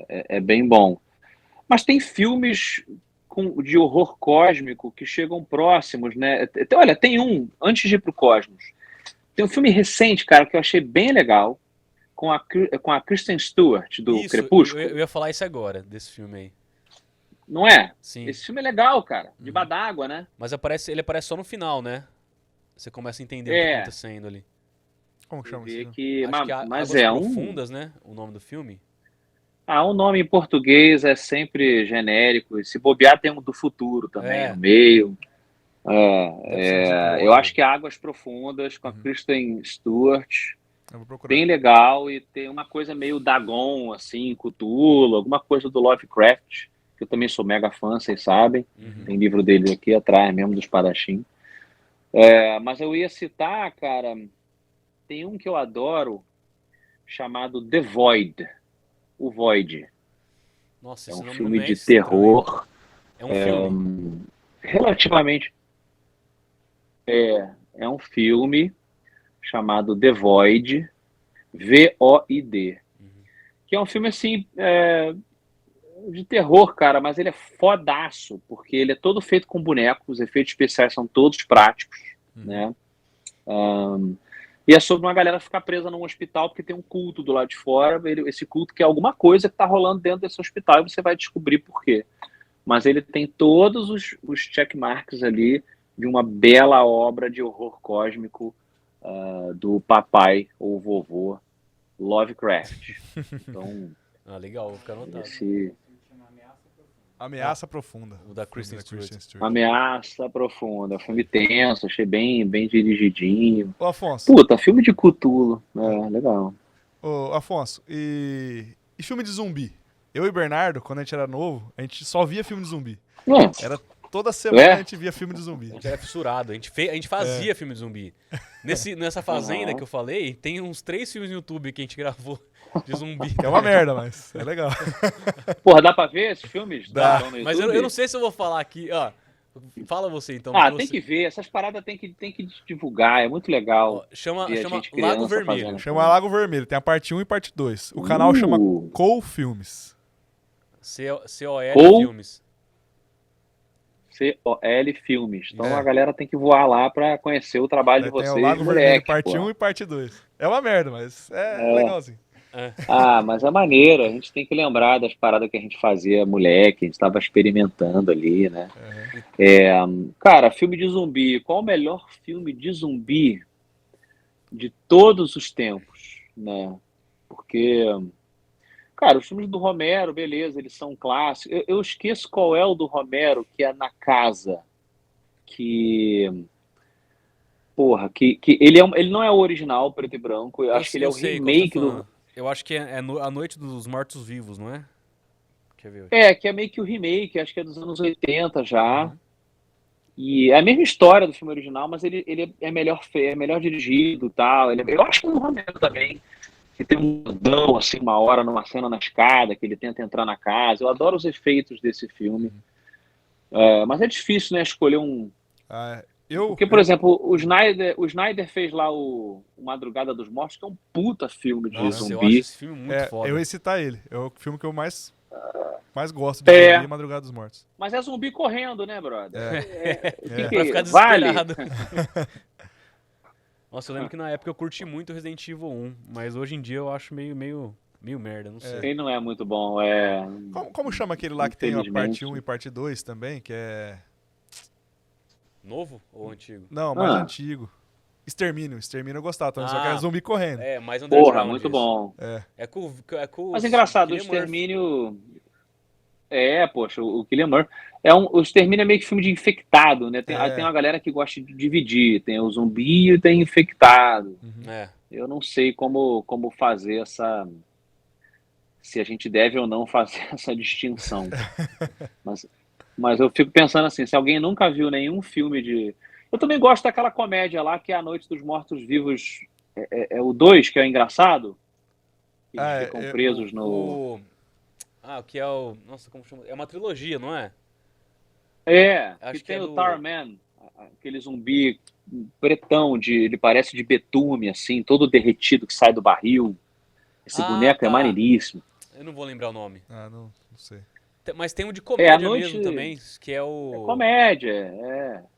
É bem bom. Mas tem filmes de horror cósmico que chegam próximos, né? Olha, tem antes de ir pro Cosmos, tem um filme recente, cara, que eu achei bem legal, com a Kristen Stewart, do Crepúsculo. Eu ia falar isso agora, desse filme aí. Não é? Sim. Esse filme é legal, cara. Debaixo d'água, né? Mas ele aparece só no final, né? Você começa a entender o que tá acontecendo ali. Como que chama isso? Mas Águas Profundas, né? O nome do filme. O nome em português é sempre genérico. E se bobear, tem um do futuro também no meio. Eu acho que é Águas Profundas, com a Kristen Stewart. Bem legal. E tem uma coisa meio Dagon, assim, Cthulhu, alguma coisa do Lovecraft, que eu também sou mega fã, vocês sabem. Tem livro dele aqui atrás mesmo, do espadachim. Mas eu ia citar, cara, tem um que eu adoro, chamado The Void. O Void. Nossa, é esse um nome filme não é de estranho. terror. É um filme. Relativamente. É um filme chamado The Void, V-O-I-D. Que é um filme, assim, de terror, cara, mas ele é fodaço, porque ele é todo feito com bonecos, os efeitos especiais são todos práticos, né? E é sobre uma galera ficar presa num hospital porque tem um culto do lado de fora. Esse culto que é alguma coisa que tá rolando dentro desse hospital e você vai descobrir por quê. Mas ele tem todos os checkmarks ali de uma bela obra de horror cósmico do papai ou vovô Lovecraft. Então, legal, vou ficar anotado. Ameaça Profunda. O da Kristen Stewart. Ameaça Profunda. Filme tenso, achei bem dirigidinho. Ô, Afonso. Puta, filme de Cthulhu. Legal. Ô, Afonso, e filme de zumbi? Eu e Bernardo, quando a gente era novo, a gente só via filme de zumbi. Toda semana É? a gente via filme de A zumbi. gente era fissurado, a gente fazia filme de zumbi. Nessa fazenda que eu falei, tem uns 3 filmes no YouTube que a gente gravou de zumbi. Que é uma merda, mas é legal. Porra, dá pra ver esses filmes? Dá. Estão no Mas YouTube? eu não sei se eu vou falar aqui, ó. Fala você então. Ah, porque tem você- que ver. Essas paradas tem que divulgar. É muito legal. ó, chama ver a chama gente Lago criança Vermelho. fazendo. Chama Lago Vermelho, tem a parte 1 e parte 2. O canal chama Col Filmes. COL Ou- Filmes. COL Filmes. Então É. a galera tem que voar lá pra conhecer o trabalho de Daí tem vocês, o Lago Vermelho, moleque. parte Pô. 1 e parte 2. É uma merda, mas é legalzinho. Ah, mas é maneiro. A gente tem que lembrar das paradas que a gente fazia, moleque. A gente tava experimentando ali, né? Cara, filme de zumbi. Qual o melhor filme de zumbi de todos os tempos, né? Porque, cara, os filmes do Romero, beleza, eles são clássicos. Eu esqueço qual é o do Romero, que é na casa. Que, porra, que ele não é o original, preto e branco. Eu acho que ele é o sei qual você tá remake falando. do. Eu acho que é A Noite dos Mortos Vivos, não é? Quer ver? Que é meio que o remake, acho que é dos anos 80 já. E é a mesma história do filme original, mas ele é melhor feito, é melhor dirigido e tal. Eu acho que é um Romero também. Que tem um mudão, assim, uma hora numa cena na escada, que ele tenta entrar na casa. Eu adoro os efeitos desse filme. Mas é difícil, né, escolher um. Ah, Porque, por exemplo, o Snyder fez lá o Madrugada dos Mortos, que é um puta filme de Nossa, eu acho zumbi. esse filme muito foda. eu ia citar ele. É o filme que eu mais gosto de zumbi, Madrugada dos Mortos. Mas é zumbi correndo, né, brother? Pra ficar Vale. desesperado. Nossa, eu lembro que na época eu curti muito Resident Evil 1, mas hoje em dia eu acho meio merda, não sei. Ele não é muito bom. Como chama aquele lá que tem a parte Infelizmente. 1 e parte 2 também, que é... Novo ou antigo? Não, mais antigo. Extermínio eu gostava também, só que era zumbi correndo. É, mais underground. Porra, muito isso. bom. É com Mas engraçado, o Cillian Murphy. Extermínio. Poxa, o Cillian Murphy. O Extermínio é meio que filme de infectado, né? Tem uma galera que gosta de dividir. Tem o zumbi e tem infectado. É. Eu não sei como fazer essa. Se a gente deve ou não fazer essa distinção. Mas eu fico pensando assim: se alguém nunca viu nenhum filme de. Eu também gosto daquela comédia lá que é A Noite dos Mortos Vivos. É o 2, que é o engraçado. Que eles ficam presos no. O que é o. Nossa, como chama? É uma trilogia, não é? Acho que que tem é o do- Tarman, aquele zumbi pretão, ele parece de betume, assim, todo derretido que sai do barril. Esse boneco é tá. maneiríssimo. Eu não vou lembrar o nome. Não sei. Mas tem um de comédia A Noite- mesmo também, que é o. É comédia.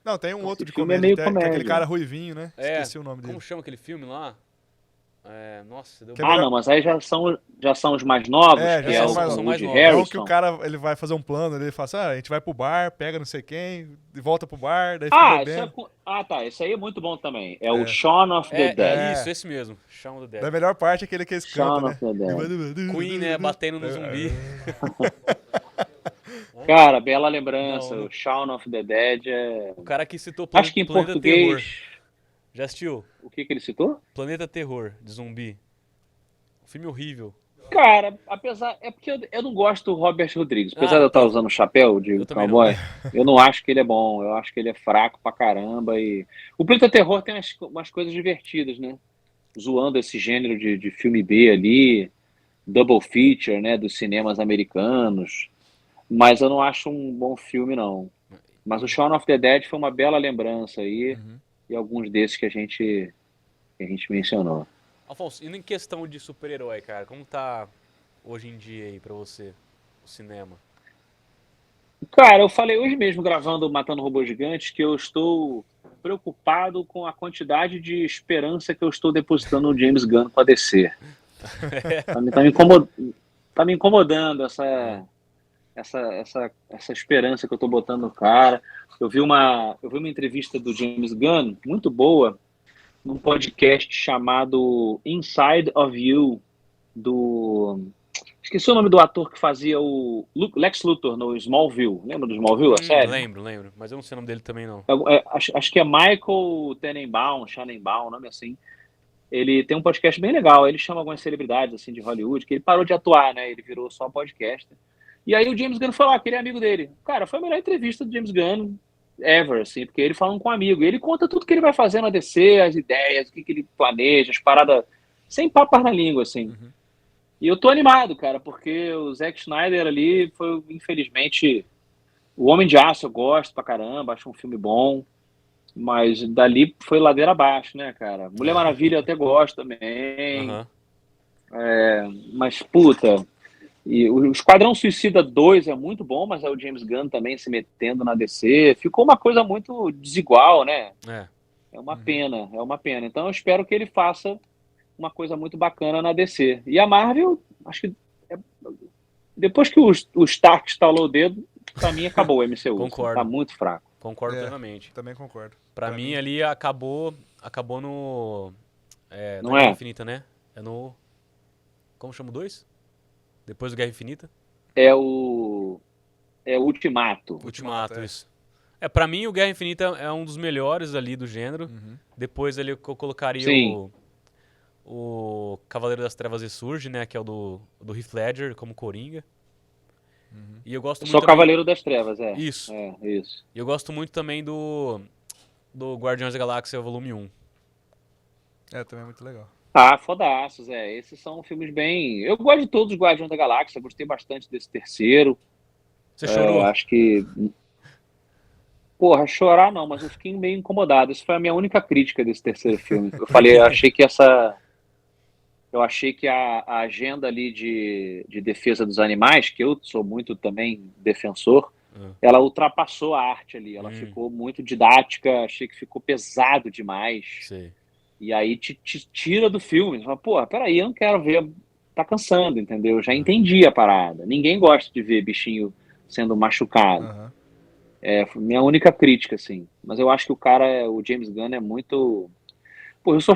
Não, tem um outro de filme é comédia, meio que é aquele comédia. cara ruivinho, né? É, Esqueci o nome dele. Como chama aquele filme lá? Nossa, deu Que é melhor- Não, mas aí já são os mais novos, É, que já é são o os mais Woody novos. É um Harrelson. que o cara ele vai fazer um plano, ele fala assim, a gente vai pro bar, pega não sei quem, e volta pro bar, daí fica bebendo. Tá, esse aí é muito bom também. É o Shaun of the Dead. Isso, esse mesmo. Shaun of the Da Dead. melhor parte é aquele que eles Shaun cantam, of né? the Dead. Queen, né, batendo no zumbi. Cara, bela lembrança. Não. O Shaun of the Dead é. O cara que citou Acho que em Planeta português. Terror. Já assistiu? O que ele citou? Planeta Terror, de zumbi. Um filme horrível. Cara, apesar. É porque eu não gosto do Robert Rodrigues. Apesar de eu estar então. usando o chapéu de Eu também cowboy, eu não acho que ele é bom. Eu acho que ele é fraco pra caramba. E o Planeta Terror tem umas coisas divertidas, né? Zoando esse gênero de filme B ali, double feature, né? Dos cinemas americanos. Mas eu não acho um bom filme, não. Mas o Shaun of the Dead foi uma bela lembrança aí. E alguns desses que a gente mencionou. Afonso, indo em questão de super-herói, cara, como tá hoje em dia aí pra você, o cinema? Cara, eu falei hoje mesmo, gravando Matando Robôs Gigantes, que eu estou preocupado com a quantidade de esperança que eu estou depositando no James Gunn com a DC. Tá me incomodando essa esperança que eu estou botando no cara. Eu vi uma entrevista do James Gunn, muito boa, num podcast chamado Inside of You, esqueci o nome do ator que fazia o Lex Luthor no Smallville. Lembra do Smallville, a série? Lembro, mas eu não sei o nome dele também não. Acho que é Michael Tenenbaum, nome assim. Ele tem um podcast bem legal, ele chama algumas celebridades assim de Hollywood, que ele parou de atuar, né? Ele virou só podcaster. E aí o James Gunn foi lá, aquele amigo dele. Cara, foi a melhor entrevista do James Gunn ever, assim, porque ele falando com um amigo. E ele conta tudo que ele vai fazer na DC, as ideias, o que ele planeja, as paradas, sem papas na língua, assim. Uhum. E eu tô animado, cara, porque o Zack Snyder ali foi, infelizmente, o Homem de Aço eu gosto pra caramba, acho um filme bom, mas dali foi ladeira abaixo, né, cara? Mulher Maravilha eu até gosto também, Aham. mas puta. E o Esquadrão Suicida 2 é muito bom, mas é o James Gunn também se metendo na DC. Ficou uma coisa muito desigual, né? É. É uma pena, é uma pena. Então eu espero que ele faça uma coisa muito bacana na DC. E a Marvel, acho que depois que o Stark estalou o dedo, pra mim acabou o MCU. Concordo. Tá muito fraco. Concordo plenamente. Também concordo. Pra mim ali acabou no... Não na Guerra é? Infinita, né? É no... Como chama o 2? Depois do Guerra Infinita? É o Ultimato. Ultimato, é. isso. Pra mim o Guerra Infinita é um dos melhores ali do gênero. Uhum. Depois ali eu colocaria Sim. o Cavaleiro das Trevas Ressurge, né? Que é o do Heath Ledger como Coringa. E eu gosto muito Só também... Cavaleiro das Trevas, é. Isso. É, isso. E eu gosto muito também do Guardiões da Galáxia Volume 1. Também é muito legal. Ah, fodaços, é. Esses são filmes bem. Eu gosto de todos os Guardiões da Galáxia, gostei bastante desse terceiro. Você chorou? Acho que. Porra, chorar não, mas eu fiquei meio incomodado. Essa foi a minha única crítica desse terceiro filme. Eu falei, eu achei que essa. Eu achei que a agenda ali de defesa dos animais, que eu sou muito também defensor, ela ultrapassou a arte ali. Ela ficou muito didática, achei que ficou pesado demais. Sei. E aí te tira do filme. Você fala, pô, peraí, eu não quero ver. Tá cansando, entendeu? Eu já entendi a parada. Ninguém gosta de ver bichinho sendo machucado. Uhum. Foi minha única crítica, assim. Mas eu acho que o James Gunn é muito. Pô, eu sou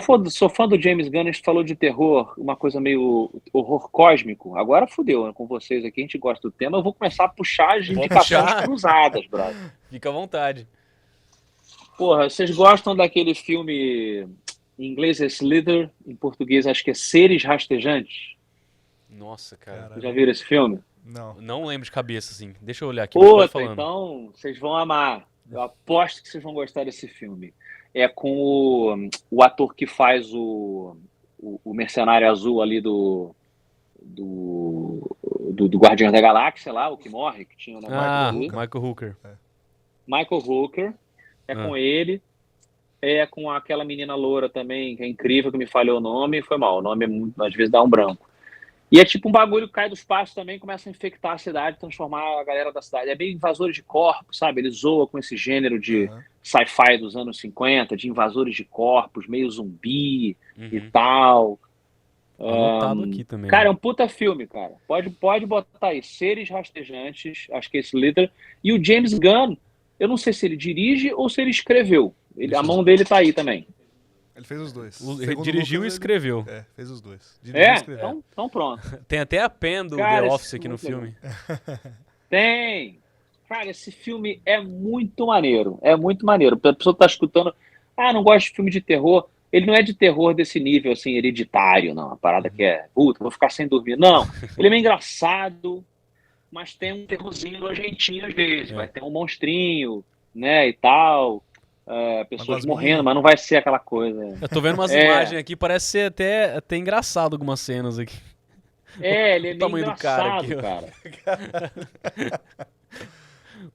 fã do James Gunn, a gente falou de terror, uma coisa meio horror cósmico. Agora fudeu, né, com vocês aqui, a gente gosta do tema, eu vou começar a puxar as indicações puxar. cruzadas, brother. Fica à vontade. Porra, vocês gostam daquele filme, em inglês é Slither, em português acho que é Seres Rastejantes? Nossa, cara. Já viram esse filme? Não lembro de cabeça, assim. Deixa eu olhar aqui, mas pode Puta, falando. então vocês vão amar. Eu aposto que vocês vão gostar desse filme. É com o ator que faz o mercenário azul ali do Guardiões da Galáxia lá, o que morre, que tinha o negócio. Michael Hooker. Michael Hooker. É com ele. É com aquela menina loura também, que é incrível, que me falhou o nome. Foi mal, o nome às vezes dá um branco. E é tipo um bagulho que cai do espaço também, começa a infectar a cidade, transformar a galera da cidade. É bem invasores de corpos, sabe? Ele zoa com esse gênero de sci-fi dos anos 50, de invasores de corpos, meio zumbi e tal. Anotado aqui também. Cara, é um puta filme, cara. Pode botar aí, Seres Rastejantes, acho que é esse líder. E o James Gunn, eu não sei se ele dirige ou se ele escreveu. A mão dele tá aí também. Ele fez os dois. Ele dirigiu e escreveu. Fez os dois. Dirigiu e escreveu. Então pronto. Tem até a pen do Cara, The Office aqui no filme. Tem. Cara, esse filme é muito maneiro. É muito maneiro. A pessoa tá escutando, não gosto de filme de terror. Ele não é de terror desse nível, assim, hereditário, não. A parada que é, puta, vou ficar sem dormir. Não. Ele é meio engraçado, mas tem um terrorzinho nojentinho às vezes. Vai ter um monstrinho, né, e tal. Pessoas morrendo, mas não vai ser aquela coisa. Eu tô vendo umas imagens aqui, parece ser até engraçado algumas cenas aqui. Ele é o tamanho do cara aqui, cara.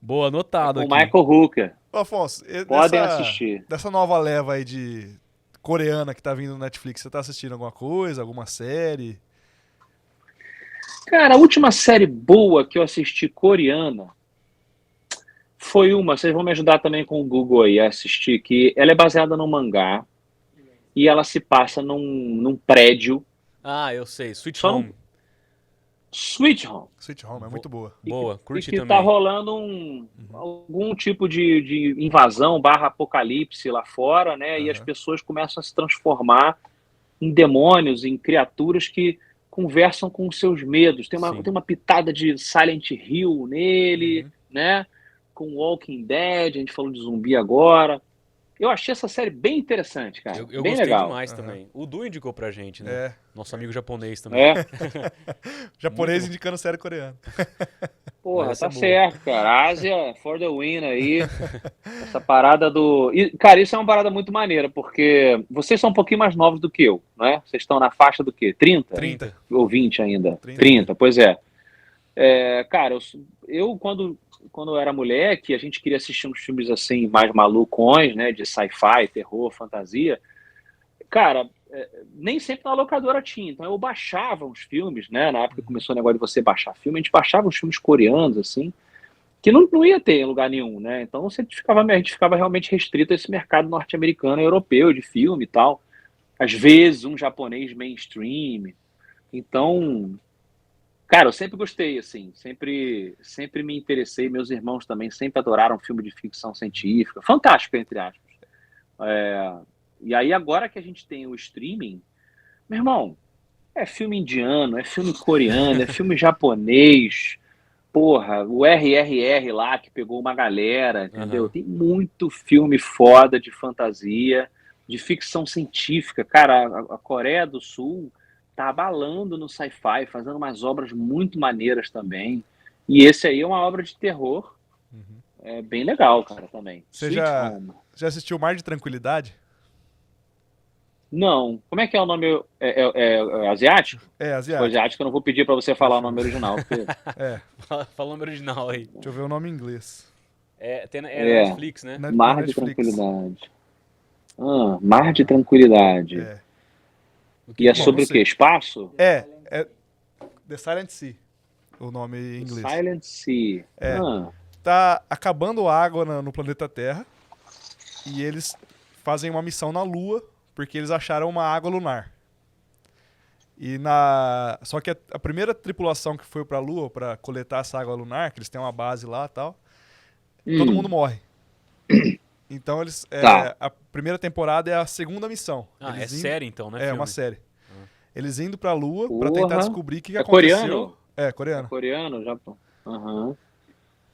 Boa, anotado o aqui. Michael Hooker. Ô, Afonso, podem assistir. Dessa nova leva aí de coreana que tá vindo no Netflix, você tá assistindo alguma coisa, alguma série? Cara, a última série boa que eu assisti coreana foi vocês vão me ajudar também com o Google aí a assistir, que ela é baseada num mangá e ela se passa num prédio. Eu sei, Sweet Home. Sweet Home, é muito boa. Boa, curti também. E que também. tá rolando algum tipo de invasão / apocalipse lá fora, né? E as pessoas começam a se transformar em demônios, em criaturas que conversam com os seus medos. Tem uma pitada de Silent Hill nele, né? Com Walking Dead, a gente falou de zumbi agora. Eu achei essa série bem interessante, cara. Eu Bem gostei legal. demais também. O Du indicou pra gente, né? É. Nosso amigo japonês também. É, Japonês Muito bom. indicando série coreana. porra, essa é tá boa. certo, cara. Ásia for the win aí. Essa parada do. E, cara, isso é uma parada muito maneira, porque vocês são um pouquinho mais novos do que eu, né? Vocês estão na faixa do quê? 30? 30. Ou 20 ainda? 30. 30, pois é. Cara, eu quando eu era moleque, a gente queria assistir uns filmes assim, mais malucões, né? De sci-fi, terror, fantasia. Cara, nem sempre na locadora tinha. Então eu baixava uns filmes, né? Na época que começou o negócio de você baixar filme, a gente baixava uns filmes coreanos, assim, que não ia ter em lugar nenhum, né? Então a gente ficava realmente restrito a esse mercado norte-americano e europeu de filme e tal. Às vezes um japonês mainstream. Então, cara, eu sempre gostei, assim, sempre me interessei. Meus irmãos também sempre adoraram filme de ficção científica. Fantástico, entre aspas. E aí, agora que a gente tem o streaming, meu irmão, é filme indiano, é filme coreano, é filme japonês. Porra, o RRR lá que pegou uma galera, entendeu? Aham. Tem muito filme foda de fantasia, de ficção científica. Cara, a Coreia do Sul tá abalando no sci-fi, fazendo umas obras muito maneiras também. E esse aí é uma obra de terror, bem legal, cara, também. Você Sweet já, Home. já assistiu Mar de Tranquilidade? Não, como é que é o nome? É asiático? É, Se for asiático. asiático, eu não vou pedir pra você falar o nome original, porque É, Fala o nome original aí. deixa eu ver o nome em inglês. É na é Netflix, né? Na Mar de Netflix. Tranquilidade. Mar de Tranquilidade. É. O E é que é? sobre o você- quê? Espaço? É The Silent Sea, o nome em inglês. Silent Sea. É. Ah, Tá acabando a água no planeta Terra e eles fazem uma missão na Lua porque eles acharam uma água lunar. Só que a primeira tripulação que foi pra Lua pra coletar essa água lunar, que eles têm uma base lá e tal, todo mundo morre. Então Tá. a primeira temporada é a segunda missão. Ah, é Eles indo- série então, né? É filme? uma série. Eles indo pra Lua pra Porra. tentar descobrir o que É aconteceu. coreano? É, É coreano. coreano? Japão. Aham.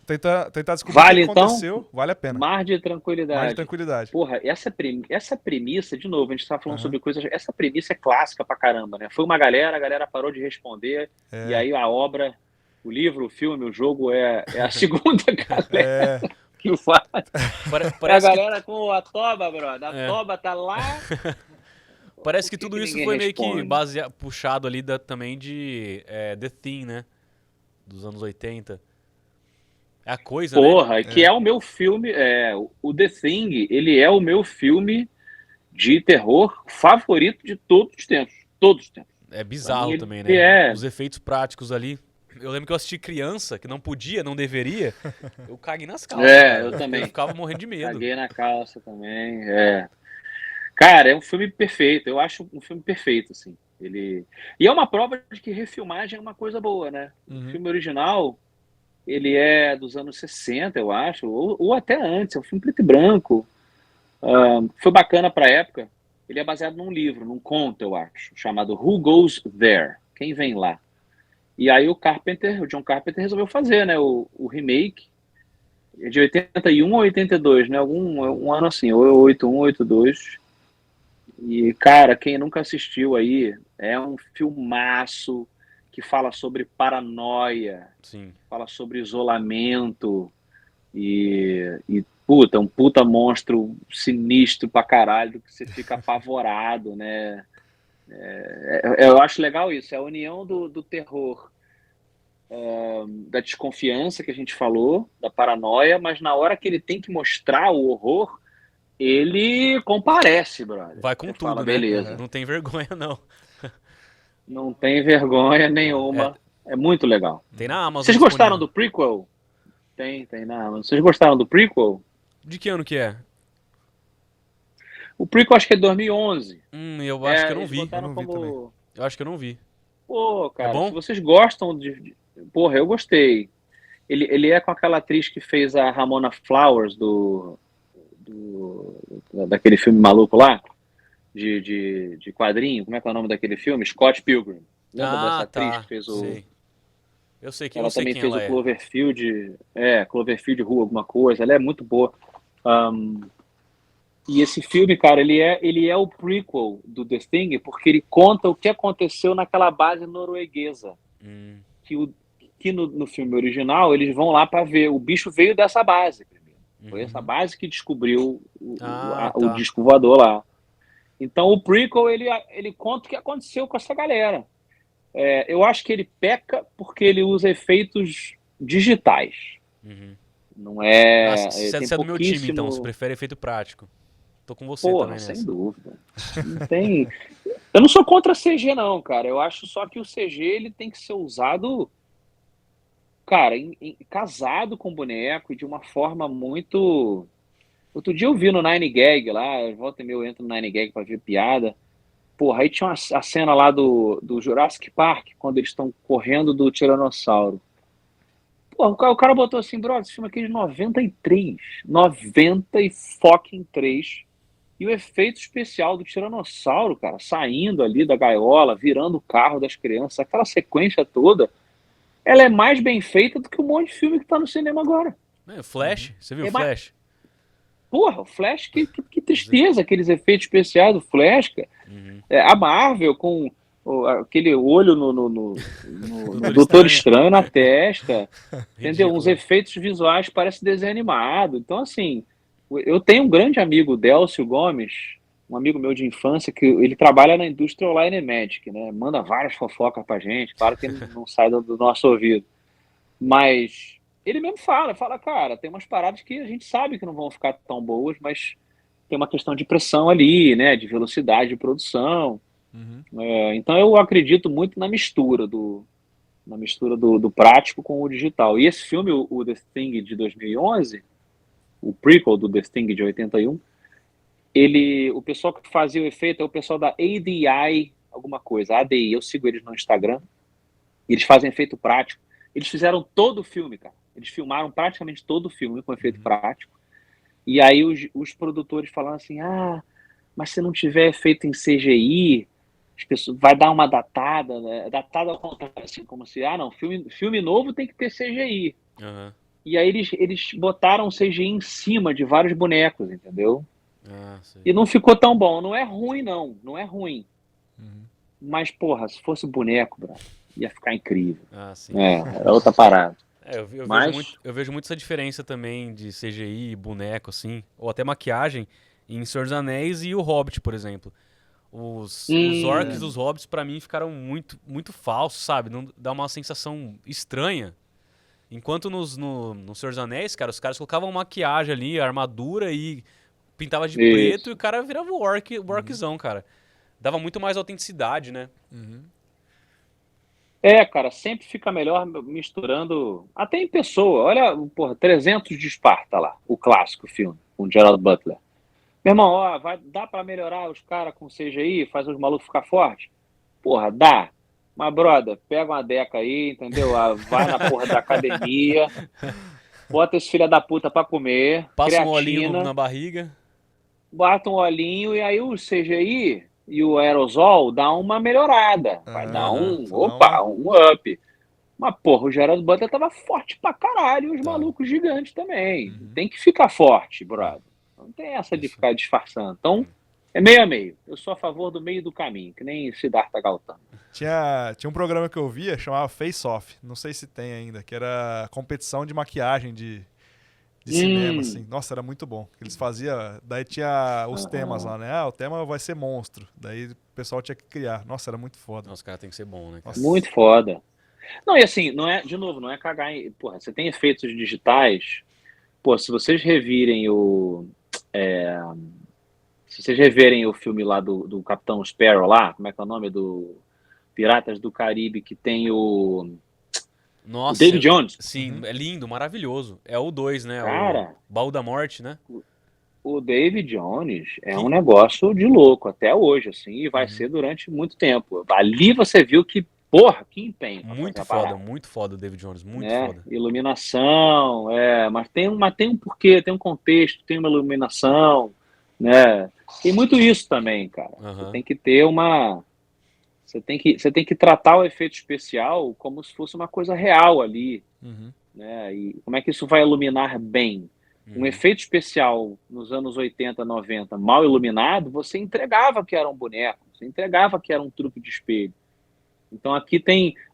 Tentar descobrir Vale, o que então? aconteceu. Vale a pena. Mar de Tranquilidade. Mar de Tranquilidade. Porra, essa premissa, de novo, a gente estava falando Aham. sobre coisas. Essa premissa é clássica pra caramba, né? Foi uma galera, a galera parou de responder, e aí a obra, o livro, o filme, o jogo é a segunda galera É, que faz. Pare- A Parece que, galera com a toba, brother. A É. toba tá lá. parece que Por que tudo que isso ninguém foi meio que responde? puxado ali também de The Thing, né? Dos anos 80. É a coisa, né? Porra, que é o meu filme. O The Thing, ele é o meu filme de terror favorito de todos os tempos. Todos os tempos. É bizarro Pra mim, também, ele né? é. Os efeitos práticos ali. Eu lembro que eu assisti criança, que não podia, não deveria. Eu caguei nas calças. cara. Eu também. Eu ficava morrendo de medo. Caguei na calça também. Cara, é um filme perfeito. Eu acho um filme perfeito, assim. E é uma prova de que refilmagem é uma coisa boa, né? O filme original, ele é dos anos 60, eu acho, ou até antes. É um filme preto e branco. Foi bacana pra época. Ele é baseado num livro, num conto, eu acho, chamado Who Goes There? Quem vem lá? E aí o John Carpenter resolveu fazer, né, o remake. É de 81 ou 82, né? Um ano assim, ou 81 ou 82. E, cara, quem nunca assistiu aí, é um filmaço que fala sobre paranoia, Sim. fala sobre isolamento e puta, um puta monstro sinistro pra caralho que você fica apavorado, né? Eu acho legal isso, é a união do terror, da desconfiança que a gente falou, da paranoia, mas na hora que ele tem que mostrar o horror, ele comparece, brother. Vai com Você tudo, fala, né? beleza. Não tem vergonha, não. Não tem vergonha nenhuma. É muito legal. Tem na Amazon Vocês gostaram disponível. do prequel? Tem na Amazon. Vocês gostaram do prequel? De que ano que é? O prequel acho que é de 2011. Eu acho que eu não eles vi. botaram Eu não vi como... Eu acho que eu não vi. Pô, cara, bom? se vocês gostam Porra, eu gostei. Ele é com aquela atriz que fez a Ramona Flowers daquele filme maluco lá, de quadrinho. Como é que é o nome daquele filme? Scott Pilgrim. Lembra dessa atriz Tá. que fez Sei. Eu sei Ela também quem fez ela o é. Cloverfield, Cloverfield Rua alguma coisa. Ela é muito boa. E esse filme, cara, ele é o prequel do The Thing, porque ele conta o que aconteceu naquela base norueguesa. Hum, Que, que no filme original eles vão lá para ver. O bicho veio dessa base primeiro. Foi essa Uhum. base que descobriu Ah, o tá. disco voador lá. Então o prequel ele conta o que aconteceu com essa galera. Eu acho que ele peca porque ele usa efeitos digitais. Uhum. Não Ah, tem você é do meu time, então. Você pouquíssimo. prefere efeito prático. Tô com você Porra, também sem nessa. dúvida. Não tem. Eu não sou contra CG, não, cara. Eu acho só que o CG ele tem que ser usado, cara, casado com o boneco e de uma forma muito. Outro dia eu vi no Nine Gag lá, volta e meia eu entro no Nine Gag pra ver piada. Porra, aí tinha a cena lá do Jurassic Park, quando eles estão correndo do Tiranossauro. Porra, o cara botou assim, bro, esse filme aqui é de 93. 90 e fucking 3. E o efeito especial do Tiranossauro, cara, saindo ali da gaiola, virando o carro das crianças, aquela sequência toda, ela é mais bem feita do que um monte de filme que tá no cinema agora. Flash? Você viu É mais... Flash? Porra, o Flash, que Você- tristeza, aqueles efeitos especiais do Flash, cara. Uhum. A Marvel com aquele olho no Doutor Doutor Estranho. Estranho na testa, entendeu? Uns Ridículo. efeitos visuais parece desenho animado. Então, assim, eu tenho um grande amigo, Délcio Gomes, um amigo meu de infância, que ele trabalha na indústria Online Magic, né? Manda várias fofocas pra gente, claro que não sai do nosso ouvido. Mas ele mesmo fala, cara, tem umas paradas que a gente sabe que não vão ficar tão boas, mas tem uma questão de pressão ali, né? De velocidade de produção. Uhum. Então eu acredito muito na mistura do prático com o digital. E esse filme, o The Thing de 2011, o prequel do The Thing de 81, o pessoal que fazia o efeito é o pessoal da ADI, alguma coisa, ADI, eu sigo eles no Instagram, eles fazem efeito prático. Eles fizeram todo o filme, cara. Eles filmaram praticamente todo o filme com efeito Uhum. prático. E aí os produtores falaram assim, mas se não tiver efeito em CGI, as pessoas, vai dar uma datada, né? Datada ao contrário, assim, como se, não, filme novo tem que ter CGI. Aham. E aí eles botaram CGI em cima de vários bonecos, entendeu? Ah, sei. E não ficou tão bom. Não é ruim, não é ruim. Uhum. Mas, porra, se fosse boneco, brother, ia ficar incrível. Ah, sim. É outra parada. Eu Mas, vejo muito essa diferença também de CGI, boneco, assim, ou até maquiagem em Senhor dos Anéis e o Hobbit, por exemplo. Os orcs É. dos hobbits, pra mim, ficaram muito, muito falsos, sabe? Não, dá uma sensação estranha. Enquanto no Senhor dos Anéis, cara, os caras colocavam maquiagem ali, armadura e pintava de preto e isso. o cara virava o Uhum. orczão, cara. Dava muito mais autenticidade, né? Uhum. Cara, sempre fica melhor misturando. Até em pessoa. Olha, porra, 300 de Esparta lá, o clássico filme, com Gerald Butler. Meu irmão, dá pra melhorar os caras com CGI, fazer os malucos ficar fortes? Porra, dá. Mas, brother, pega uma deca aí, entendeu? Vai na porra da academia, bota esse filho da puta pra comer, Passa um olhinho creatina, na barriga. bota um olhinho e aí o CGI e o aerosol dá uma melhorada. Vai dar Aham. Só dá uma. um up. Mas, porra, o Gerard Butler tava forte pra caralho e os Tá. malucos gigantes também. Uhum. Tem que ficar forte, É. brother. Não tem essa de Isso. ficar disfarçando. Então, é meio a meio. Eu sou a favor do meio do caminho, que nem Siddhartha Gautama. Tinha um programa que eu via, chamava Face Off. Não sei se tem ainda, que era competição de maquiagem de cinema, assim. Hum. Nossa, era muito bom. Eles faziam. Daí tinha os temas Aham. lá, né? O tema vai ser monstro. Daí o pessoal tinha que criar. Nossa, era muito foda. Nossa, cara, tem que ser bom, né, cara? Nossa. Muito foda. Não, e assim, não é, de novo, não é cagar em. Porra, você tem efeitos digitais. Pô, se vocês revirem é, Se vocês reverem o filme lá do Capitão Sparrow lá, como é que é o nome? Do Piratas do Caribe, que tem o Nossa, David Jones. sim, Uhum. é lindo, maravilhoso. É o 2, né? O Cara, Baú da Morte, né? o David Jones é um Que... negócio de louco até hoje, assim, e vai Uhum. ser durante muito tempo. Ali você viu que, porra, que empenho pra fazer a parada, Muito foda o David Jones, muito né? foda. Iluminação, mas tem um porquê, tem um contexto, tem uma iluminação, né? Tem muito isso também, cara. Você Aham. tem que ter uma. Você tem que tratar o efeito especial como se fosse uma coisa real ali, Uhum. né? E como é que isso vai iluminar bem? Um efeito especial nos anos 80, 90, mal iluminado, você entregava que era um boneco, você entregava que era um truque de espelho. Então aqui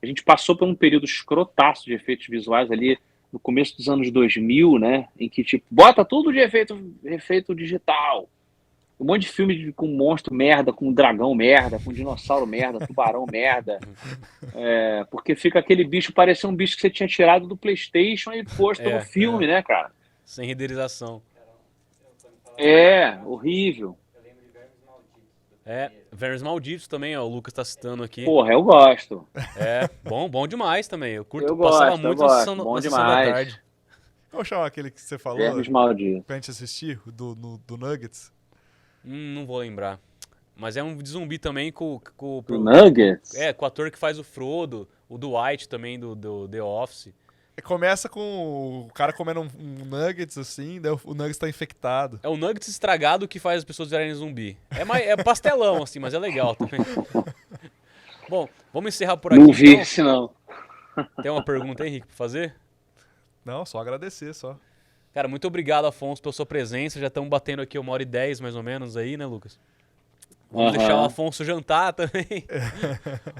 a gente passou por um período escrotaço de efeitos visuais ali no começo dos anos 2000, né, em que tipo, bota tudo de efeito digital. Um monte de filme com monstro merda, com dragão merda, com dinossauro merda, tubarão merda. Porque fica aquele bicho, parecia um bicho que você tinha tirado do PlayStation e posto no filme, né, cara? Sem renderização. Horrível. Vermes Malditos também, ó, o Lucas tá citando aqui. Porra, eu gosto. Bom demais também. Eu curto, Eu passava gosto, muito eu na gosto. sessão, Bom na sessão da demais. tarde. Vou chamar aquele que você falou Vermes Malditos. pra gente assistir, do Nuggets. Não vou lembrar. Mas é um de zumbi também com O Nuggets? com o ator que faz o Frodo, o Dwight também do The Office. Começa com o cara comendo um Nuggets, assim, daí o Nuggets tá infectado. É o Nuggets estragado que faz as pessoas virarem zumbi. É pastelão, assim, mas é legal também. Bom, vamos encerrar por aqui. Não vi então. esse, não. Tem uma pergunta aí, Henrique, pra fazer? Não, só agradecer, só. Cara, muito obrigado, Afonso, pela sua presença. Já estamos batendo aqui 1h10, mais ou menos, aí, né, Lucas? Vamos deixar o Afonso jantar também.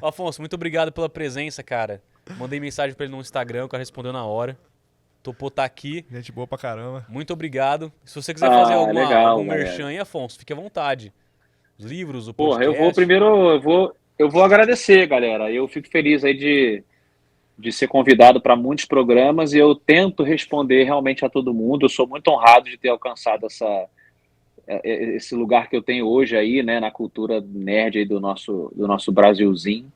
Afonso, muito obrigado pela presença, cara. Mandei mensagem pra ele no Instagram, o cara respondeu na hora. Topou tá aqui. Gente boa pra caramba. Muito obrigado. Se você quiser fazer algum galera. merchan aí, Afonso, fique à vontade. Os livros, o Porra, podcast. eu vou agradecer, galera. Eu fico feliz aí de ser convidado para muitos programas e eu tento responder realmente a todo mundo. Eu sou muito honrado de ter alcançado esse lugar que eu tenho hoje aí, né, na cultura nerd aí do nosso Brasilzinho.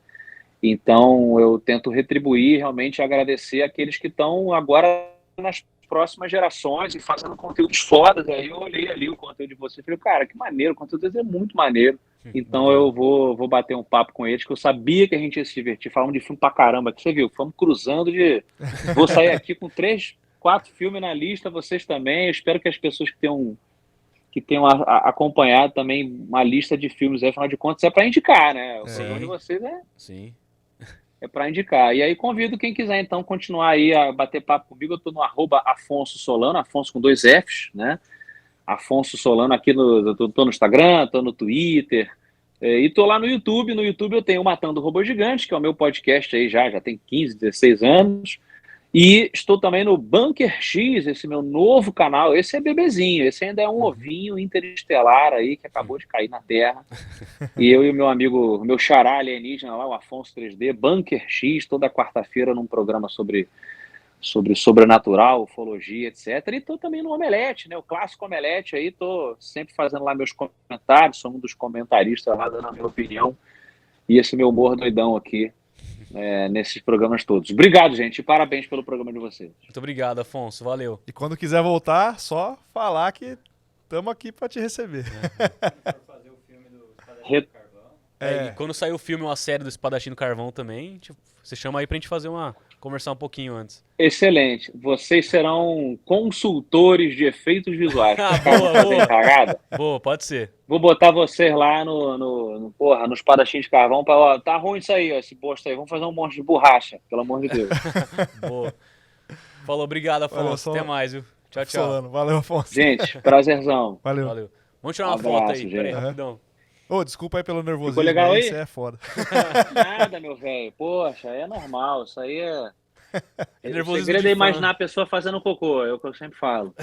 Então, eu tento retribuir, realmente agradecer aqueles que estão agora nas próximas gerações e fazendo conteúdos fodas. Aí eu olhei ali o conteúdo de vocês e falei, cara, que maneiro, o conteúdo deles é muito maneiro. Então eu vou bater um papo com eles, que eu sabia que a gente ia se divertir, falando de filme pra caramba, que você viu, fomos cruzando Vou sair aqui com 3, 4 filmes na lista, vocês também. Eu espero que as pessoas que tenham acompanhado também uma lista de filmes aí, afinal de contas, é para indicar, né? O programa de vocês Sim. é para indicar. E aí convido quem quiser, então, continuar aí a bater papo comigo. Eu estou no @Afonso Solano, Afonso com 2 Fs, né? Afonso Solano aqui tô no Instagram, tô no Twitter, e tô lá no YouTube. No YouTube eu tenho o Matando Robô Gigante, que é o meu podcast aí já tem 15, 16 anos. E estou também no Bunker X, esse meu novo canal. Esse é bebezinho, esse ainda é um ovinho interestelar aí que acabou de cair na Terra. E eu e o meu amigo, meu xará alienígena lá, o Afonso 3D, Bunker X, toda quarta-feira num programa sobre sobrenatural, ufologia, etc. E tô também no Omelete, né? O clássico Omelete aí, tô sempre fazendo lá meus comentários, sou um dos comentaristas lá, dando a minha opinião. E esse meu humor doidão aqui, nesses programas todos. Obrigado, gente, e parabéns pelo programa de vocês. Muito obrigado, Afonso. Valeu. E quando quiser voltar, só falar que estamos aqui para te receber. E quando sair o filme ou a série do Espadachim do Carvão também, tipo, você chama aí pra gente conversar um pouquinho antes. Excelente. Vocês serão consultores de efeitos visuais. Boa. Boa, pode ser. Vou botar vocês lá no espadachim de carvão para, tá ruim isso aí, ó, esse bosto aí. Vamos fazer um monte de borracha, pelo amor de Deus. Boa. Falou, obrigado, Afonso. Até mais, viu? Tchau, tchau. Solano. Valeu, Afonso. Gente, prazerzão. Valeu. Vamos tirar uma foto aí, peraí, rapidão. Desculpa aí pelo nervosismo. Ficou legal aí? Isso é foda. Nada, meu velho. Poxa, é normal. Isso aí é... nervosismo O segredo de é fã. imaginar a pessoa fazendo cocô, é o que eu sempre falo.